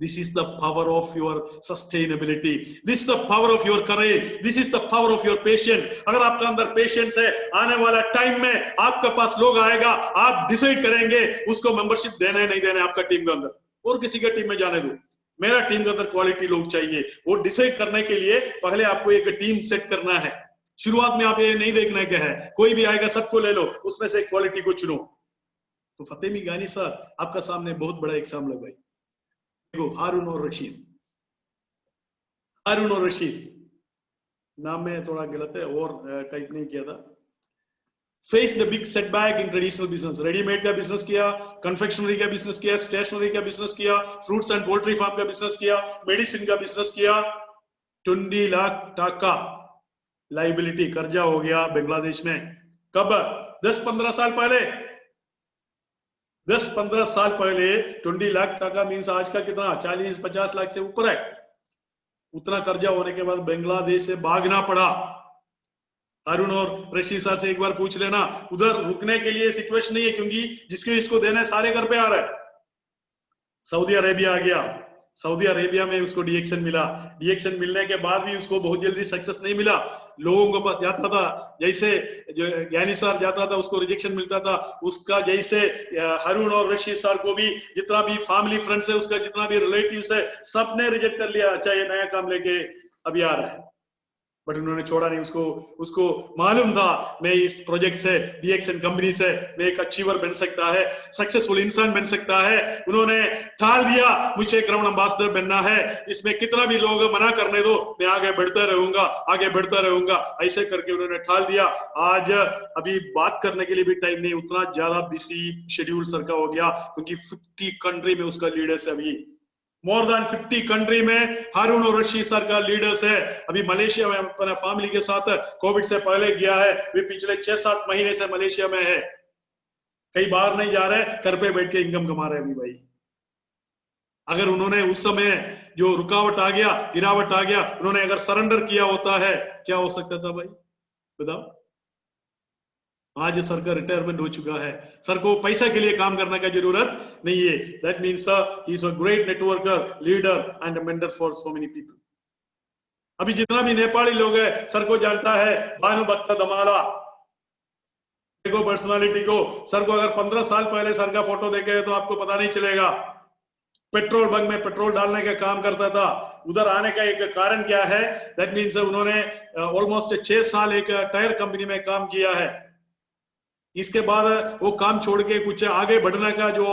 This is the power of your sustainability. This is the power of your courage. This is the power of your patience. अगर आपका अंदर पेशेंस है, आने वाला टाइम में आपके पास लोग आएगा, आप डिसाइड करेंगे उसको मेंबरशिप देना है नहीं देना है आपका टीम के अंदर, और किसी का टीम में जाने दो। मेरा टीम के अंदर क्वालिटी लोग चाहिए, वो डिसाइड करने के लिए पहले आपको एक टीम सेट करना है। शुरुआत में आप ये नहीं देखना क्या है, कोई भी आएगा सबको ले लो, उसमें से क्वालिटी को चुनो। तो फतेमी गानी सर आपका सामने बहुत बड़ा एग्जाम्पल है भाई। हारून और रशीद, हारून और रशीद नाम में थोड़ा गलत है और टाइप नहीं किया था। Face the big setback in traditional business. Readymade का बिजनेस किया, कन्फेक्शनरी का बिजनेस किया, स्टेशनरी का बिजनेस किया, फ्रूट्स एंड पोल्ट्री फार्म का बिजनेस किया, मेडिसिन का बिजनेस किया। 20 लाख टाका लाइबिलिटी कर्जा हो गया बांग्लादेश में। कब? 10-15 साल पहले। 10-15 साल पहले 20 लाख टाका मीन्स आज का कितना, 40-50 लाख से ऊपर है। उतना कर्जा होने के बाद बांग्लादेश से भागना पड़ा। अरुण और रशीद सर से एक बार पूछ लेना, उधर रुकने के लिए सिचुएशन नहीं है, क्योंकि जिसके इसको देना है सारे घर पे आ रहा है। सऊदी अरेबिया आ गया, सऊदी अरेबिया में उसको डीएक्शन मिला, डीएक्शन मिलने के बाद भी उसको बहुत जल्दी सक्सेस नहीं मिला। लोगों के पास जाता था, जैसे जो ज्ञानी सर जाता था उसको रिजेक्शन मिलता था, उसका जैसे हारून और रशीद सर को भी जितना भी फैमिली फ्रेंड्स है, उसका जितना भी रिलेटिव्स है, सबने रिजेक्ट कर लिया। अच्छा ये नया काम लेके अभी आ रहा है, बट उन्होंने छोड़ा नहीं उसको। उसको मालूम था मैं इस प्रोजेक्ट से, डीएक्शन कंपनी से मैं एक अचीवर बन सकता है, सक्सेसफुल इंसान बन सकता है। उन्होंने ठाल दिया मुझे क्राउन एम्बेसडर बनना है, इसमें कितना भी लोग मना करने दो, मैं आगे बढ़ता रहूंगा, आगे बढ़ता रहूंगा। ऐसे करके उन्होंने ठाल दिया। आज अभी बात करने के लिए भी टाइम नहीं, उतना ज्यादा बिजी शेड्यूल सर का हो गया, क्योंकि 50 कंट्री में उसका लीडर्स है। अभी मोर देन 50 कंट्री में हारून और रशीद सर का लीडर्स है। अभी मलेशिया में अपना फैमिली के साथ कोविड से पहले गया है, वे पिछले 6-7 महीने से मलेशिया में है, कई बार नहीं जा रहे, घर पे बैठ के इनकम कमा रहे हैं अभी भाई। अगर उन्होंने उस समय जो रुकावट आ गया, गिरावट आ गया, उन्होंने अगर सरेंडर किया होता है, क्या हो सकता था भाई बताओ? आज सर का रिटायरमेंट हो चुका है, सर को पैसा के लिए काम करने का जरूरत नहीं है। That means he is a great networker, leader and mentor for so many people. अभी जितना भी नेपाली लोग है सर को जानता है, भानुभक्त दमाला को, पर्सनालिटी को। सर को अगर 15 साल पहले सर का फोटो देखे तो आपको पता नहीं चलेगा। पेट्रोल बंक में पेट्रोल डालने का काम करता था। उधर आने का एक कारण क्या है, दैट मीन्स उन्होंने ऑलमोस्ट 6 साल एक टायर कंपनी में काम किया है। इसके बाद वो काम छोड़ के कुछ आगे बढ़ने का जो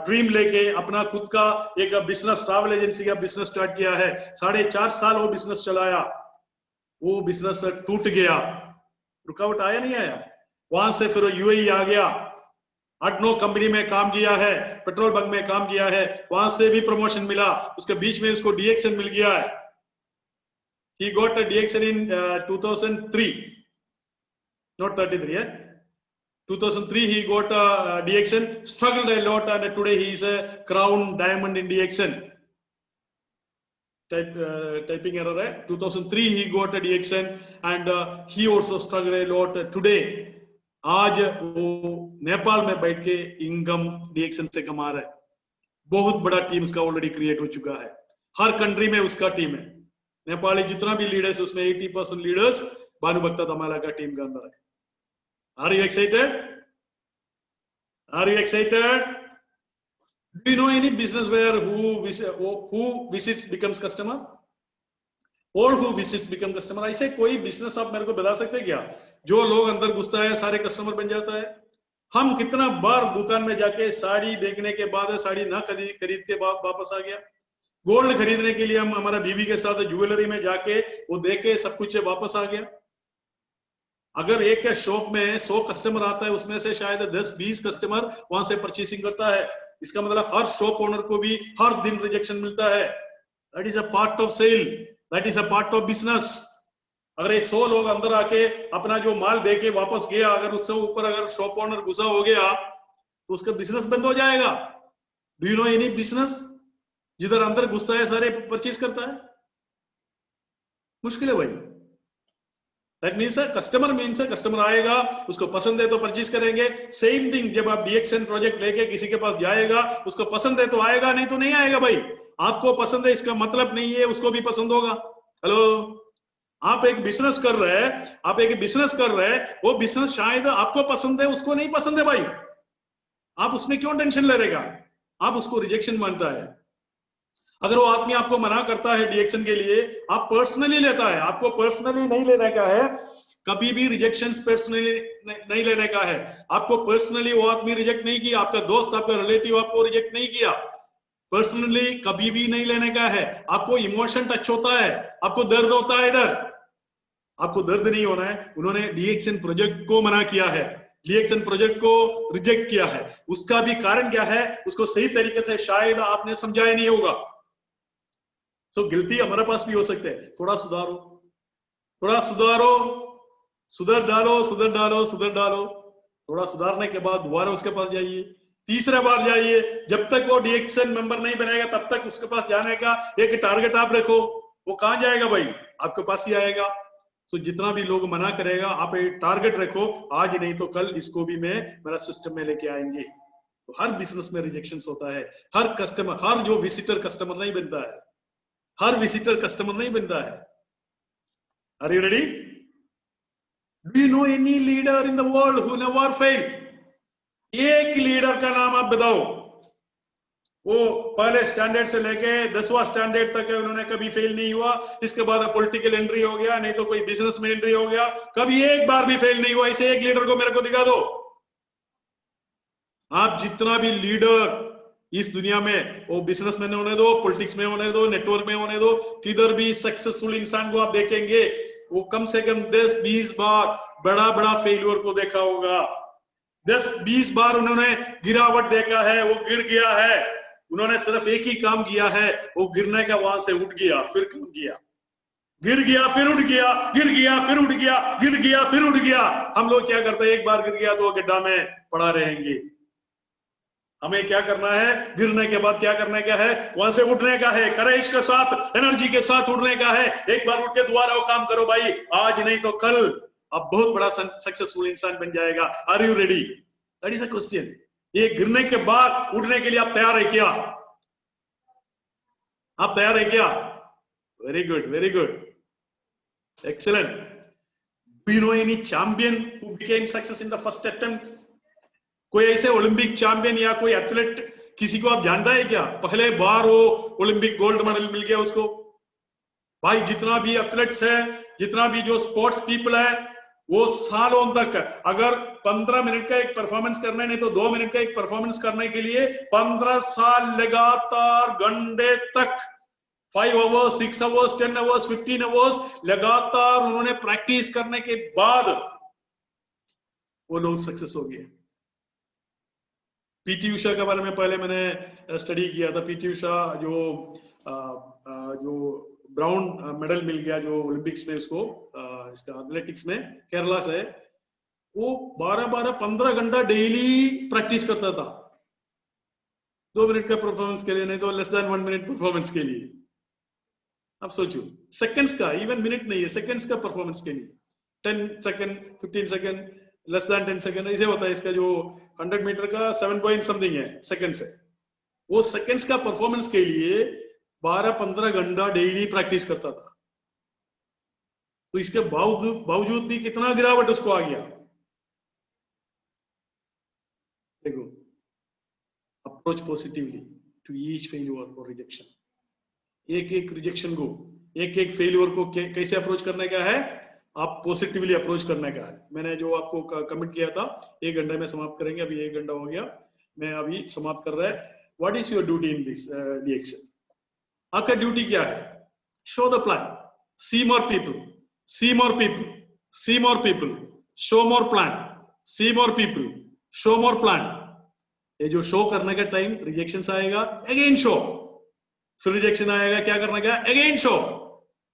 ड्रीम लेके अपना खुद का एक बिजनेस, ट्रैवल एजेंसी का बिजनेस स्टार्ट किया है। 4.5 साल वो बिजनेस चलाया, वो बिजनेस टूट गया। रुकावट आया नहीं आया, वहां से फिर यूएई आ गया, 8-9 कंपनी में काम किया है, पेट्रोल बंक में काम किया है, वहां से भी प्रमोशन मिला। उसके बीच में उसको डीएक्सन मिल गया है। He got a DXN in 2003, not 33. 2003 he got a DXN, struggled a lot, and today he is a crown diamond in DXN. Typing error है। 2003 he got a DXN and he also struggled a lot. Today आज वो नेपाल में बैठ के income डीएक्सन से कमा रहा है। बहुत बड़ा टीम उसका ऑलरेडी क्रिएट हो चुका है, हर कंट्री में उसका टीम है। नेपाली जितना भी लीडर्स, उसमें 80% लीडर्स भानुभक्त दमाला का टीम के अंदर है। Are you excited? Are you excited? Do you know any business where who visits becomes customer और who visits become customer? ऐसे कोई बिजनेस आप मेरे को बता सकते क्या जो लोग अंदर घुसता है सारे कस्टमर बन जाता है? हम कितना बार दुकान में जाके साड़ी देखने के बाद साड़ी ना खरीद के वापस आ गया। गोल्ड खरीदने के लिए हम हमारा बीवी के साथ ज्वेलरी में जाके वो देख के सब कुछ वापस आ गया। अगर एक शॉप में 100 कस्टमर आता है, उसमें से शायद 10-20 कस्टमर वहां से परचेसिंग करता है। इसका मतलब हर शॉप ओनर को भी हर दिन रिजेक्शन मिलता है। That is a part of sale, that is a part of business. अगर ये 100 लोग अंदर आके अपना जो माल दे के वापस गया, अगर उससे ऊपर अगर शॉप ओनर गुस्सा हो गया तो उसका बिजनेस बंद हो जाएगा। Do you know any business जिधर अंदर घुसता है सारे परचेज करता है? मुश्किल है भाई। That means customer means customer आएगा, उसको पसंद है तो परचेज करेंगे। सेम थिंग जब आप डीएक्सन प्रोजेक्ट लेके किसी के पास जाएगा, उसको पसंद है तो आएगा, नहीं तो नहीं आएगा भाई। आपको पसंद है इसका मतलब नहीं है उसको भी पसंद होगा। हेलो, आप एक बिजनेस कर रहे हैं, आप एक बिजनेस कर रहे हैं, वो बिजनेस शायद आपको पसंद है, उसको नहीं पसंद है भाई। आप उसमें क्यों टेंशन ले रहेगा? आप उसको रिजेक्शन मानता है। अगर वो आदमी आपको मना करता है डीएक्सन के लिए, आप पर्सनली लेता है, आपको पर्सनली नहीं लेने का है। कभी भी रिजेक्शन पर्सनली नहीं लेने का है। आपको पर्सनली वो आदमी रिजेक्ट नहीं किया, आपका दोस्त, आपका रिलेटिव आपको रिजेक्ट नहीं किया, पर्सनली कभी भी नहीं लेने का है। आपको इमोशन टच होता है, आपको दर्द होता है, इधर आपको दर्द नहीं होना है। उन्होंने डीएक्सन प्रोजेक्ट को मना किया है, डीएक्सन प्रोजेक्ट को रिजेक्ट किया है। उसका भी कारण क्या है, उसको सही तरीके से शायद आपने समझाया नहीं होगा। तो गलती हमारे पास भी हो सकते हैं। थोड़ा सुधारो, थोड़ा सुधारो, सुधर डालो, सुधर डालो, सुधर डालो। थोड़ा सुधारने के बाद दोबारा उसके पास जाइए, तीसरा बार जाइए। जब तक वो डीएक्सन मेंबर नहीं बनेगा तब तक उसके पास जाने का एक टारगेट आप रखो। वो कहां जाएगा भाई? आपके पास ही आएगा। तो जितना भी लोग मना करेगा, आप एक टारगेट रखो, आज नहीं तो कल इसको भी मैं मेरा सिस्टम में लेके आएंगे। तो हर बिजनेस में रिजेक्शन होता है। हर कस्टमर, हर जो विजिटर कस्टमर नहीं बनता है, हर विजिटर कस्टमर नहीं बनता है। Are you ready? Do you know any leader in the world who never fail? एक लीडर का नाम आप बताओ। वो पहले स्टैंडर्ड से लेके 10वां स्टैंडर्ड तक उन्होंने कभी फेल नहीं हुआ। इसके बाद पॉलिटिकल एंट्री हो गया, नहीं तो कोई बिजनेस में एंट्री हो गया, कभी एक बार भी फेल नहीं हुआ। ऐसे एक लीडर को मेरे को दिखा दो। आप जितना भी लीडर इस दुनिया में, वो बिजनेसमैन होने दो, पॉलिटिक्स में होने दो, नेटवर्क में होने दो, किधर भी सक्सेसफुल इंसान को आप देखेंगे, वो कम से कम 10-20 बार बड़ा बड़ा फेल्यूर को देखा होगा। 10-20 बार उन्होंने गिरावट देखा है, वो गिर गया है। उन्होंने सिर्फ एक ही काम किया है, वो गिरने का वहां से उठ गया, फिर काम किया, गिर गया फिर उठ गया, गिर गया फिर उठ गया, गिर गया फिर उठ गया। हम लोग क्या करते हैं, एक बार गिर गया तो गड्ढा में पड़ा रहेंगे। हमें क्या करना है, गिरने के बाद क्या करने का है, वहां से उठने का है, करेज के साथ, एनर्जी के साथ उठने का है। एक बार उठ के दोबारा वो काम करो भाई, आज नहीं तो कल। आप बहुत बड़ा सक्सेसफुल इंसान बन जाएगा। Are you ready? That is a question. ये गिरने के बाद उठने के लिए आप तैयार है क्या? आप तैयार है क्या? Very good, very good, excellent. Do you know any champion who became success in the first attempt? कोई ऐसे ओलंपिक चैंपियन या कोई एथलीट किसी को आप जानता है क्या? पहले बार वो ओलंपिक गोल्ड मेडल मिल गया उसको? भाई जितना भी एथलीट्स है, जितना भी जो स्पोर्ट्स पीपल है, वो सालों तक, अगर 15 मिनट का एक परफॉर्मेंस करना है, नहीं तो 2 मिनट का एक परफॉर्मेंस करने के लिए 15 साल लगातार घंटे तक 5 आवर्स, 6 आवर्स, 10 आवर्स, 15 आवर्स लगातार उन्होंने प्रैक्टिस करने के बाद वो लोग सक्सेस हो गए। पीटी उषा के बारे में पहले मैंने स्टडी किया था। पीटी उषा जो ब्राउन मेडल मिल गया जो ओलंपिक्स में उसको, इसका एथलेटिक्स में, केरला से, वो 12-12, 15 घंटा डेली प्रैक्टिस करता था 2 मिनट का परफॉर्मेंस के लिए, नहीं तो लेस देन 1 मिनट परफॉर्मेंस के लिए। अब सोचो, सेकंड्स का, इवन मिनट नहीं है, सेकंड्स का परफॉर्मेंस के लिए 10 second, 15 second, less than 10 second ऐसे होता है। इसका जो 100 मीटर का 7 पॉइंट समथिंग है सेकंड से, वो सेकंड्स का परफॉर्मेंस के लिए 12-15 घंटा डेली प्रैक्टिस करता था। तो इसके बावजूद भी कितना गिरावट उसको आ गया। देखो, approach positively to each failure और रिजेक्शन। एक एक रिजेक्शन को, एक एक फेल्यूर को कैसे अप्रोच करने का है? आप पॉजिटिवली अप्रोच करने का है। मैंने जो आपको कमिट किया था 1 घंटे में समाप्त करेंगे, अभी 1 घंटा हो गया, मैं अभी समाप्त कर रहा है। What is your duty in DXN? आपका ड्यूटी क्या है? Show the plan, see more people, see more people, see more people, show more plan, see more people, show more plan. ये जो शो करने का टाइम रिजेक्शन आएगा, again show, फिर rejection आएगा, क्या करने का? अगेन शो,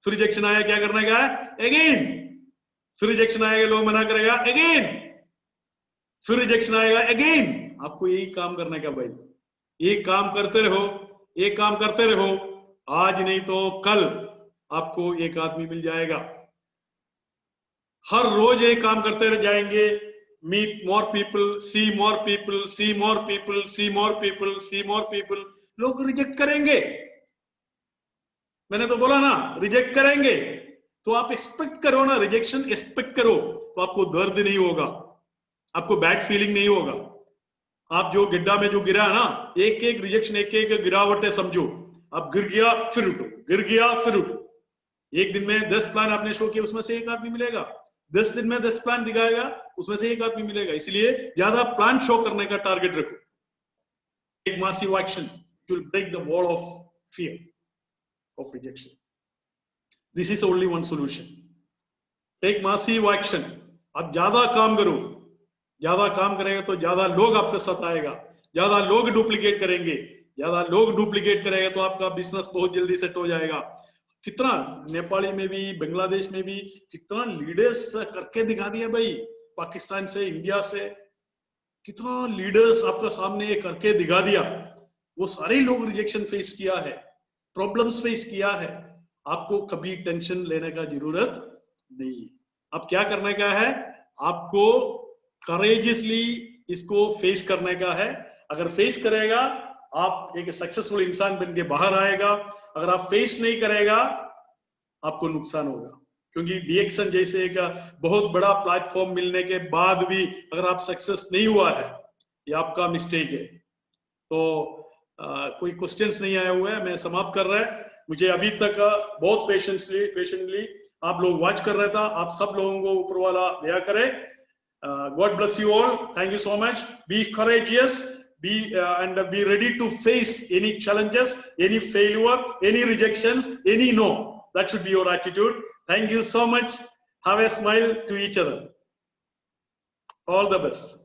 फिर रिजेक्शन आएगा, क्या करने का? अगेन, फिर रिजेक्शन आएगा, लोग मना करेगा, अगेन, फिर रिजेक्शन आएगा, अगेन। आपको यही काम करने का भाई। ये काम करते रहो, ये काम करते रहो, आज नहीं तो कल आपको एक आदमी मिल जाएगा। हर रोज ये काम करते रह जाएंगे। मीट मोर people, see more people, see more people, see more people, see more people. लोग रिजेक्ट करेंगे, मैंने तो बोला ना, रिजेक्ट करेंगे। तो आप एक्सपेक्ट करो ना, रिजेक्शन एक्सपेक्ट करो, तो आपको दर्द नहीं होगा, आपको बैड फीलिंग नहीं होगा। आप जो गड्ढा में जो गिरा ना, एक एक रिजेक्शन, एक एक गिरावट है समझो। आप गिर गया फिर उठो, गिर गया फिर उठो। एक दिन में 10 प्लान आपने शो किया, उसमें से एक आदमी मिलेगा। 10 दिन में 10 प्लान दिखाएगा, उसमें से एक आदमी मिलेगा। इसलिए ज्यादा प्लान शो करने का टारगेट रखो। Take massive action to break the wall of fear of rejection. This is only one solution. Take massive action. आप ज्यादा काम करो, ज्यादा काम करेगा तो ज्यादा लोग आपके साथ आएगा, ज्यादा लोग डुप्लीकेट करेंगे, ज्यादा लोग डुप्लीकेट करेगा तो आपका बिजनेस बहुत जल्दी सेट हो जाएगा। कितना नेपाली में भी, बांग्लादेश में भी कितना लीडर्स करके दिखा दिया भाई, पाकिस्तान से, इंडिया से, कितना लीडर्स आपका सामने करके दिखा दिया। वो सारे लोग रिजेक्शन फेस किया है, प्रॉब्लम्स फेस किया है। आपको कभी टेंशन लेने का जरूरत नहीं। अब क्या करने का है? आपको करेजियसली इसको फेस करने का है। अगर फेस करेगा, आप एक सक्सेसफुल इंसान बन के बाहर आएगा। अगर आप फेस नहीं करेगा, आपको नुकसान होगा। क्योंकि डीएक्सन जैसे एक बहुत बड़ा प्लेटफॉर्म मिलने के बाद भी अगर आप सक्सेस नहीं हुआ है, ये आपका मिस्टेक है। तो कोई क्वेश्चंस नहीं आया हुआ है, मैं समाप्त कर रहा है। मुझे अभी तक बहुत पेशेंटली आप लोग वॉच कर रहा था। आप सब लोगों को ऊपर वाला दया करे। God bless you all, thank you so much. Be courageous, and be ready to face any challenges, any failure, any rejections, any no. That should be your attitude. Thank you so much. Have a smile to each other. All the best.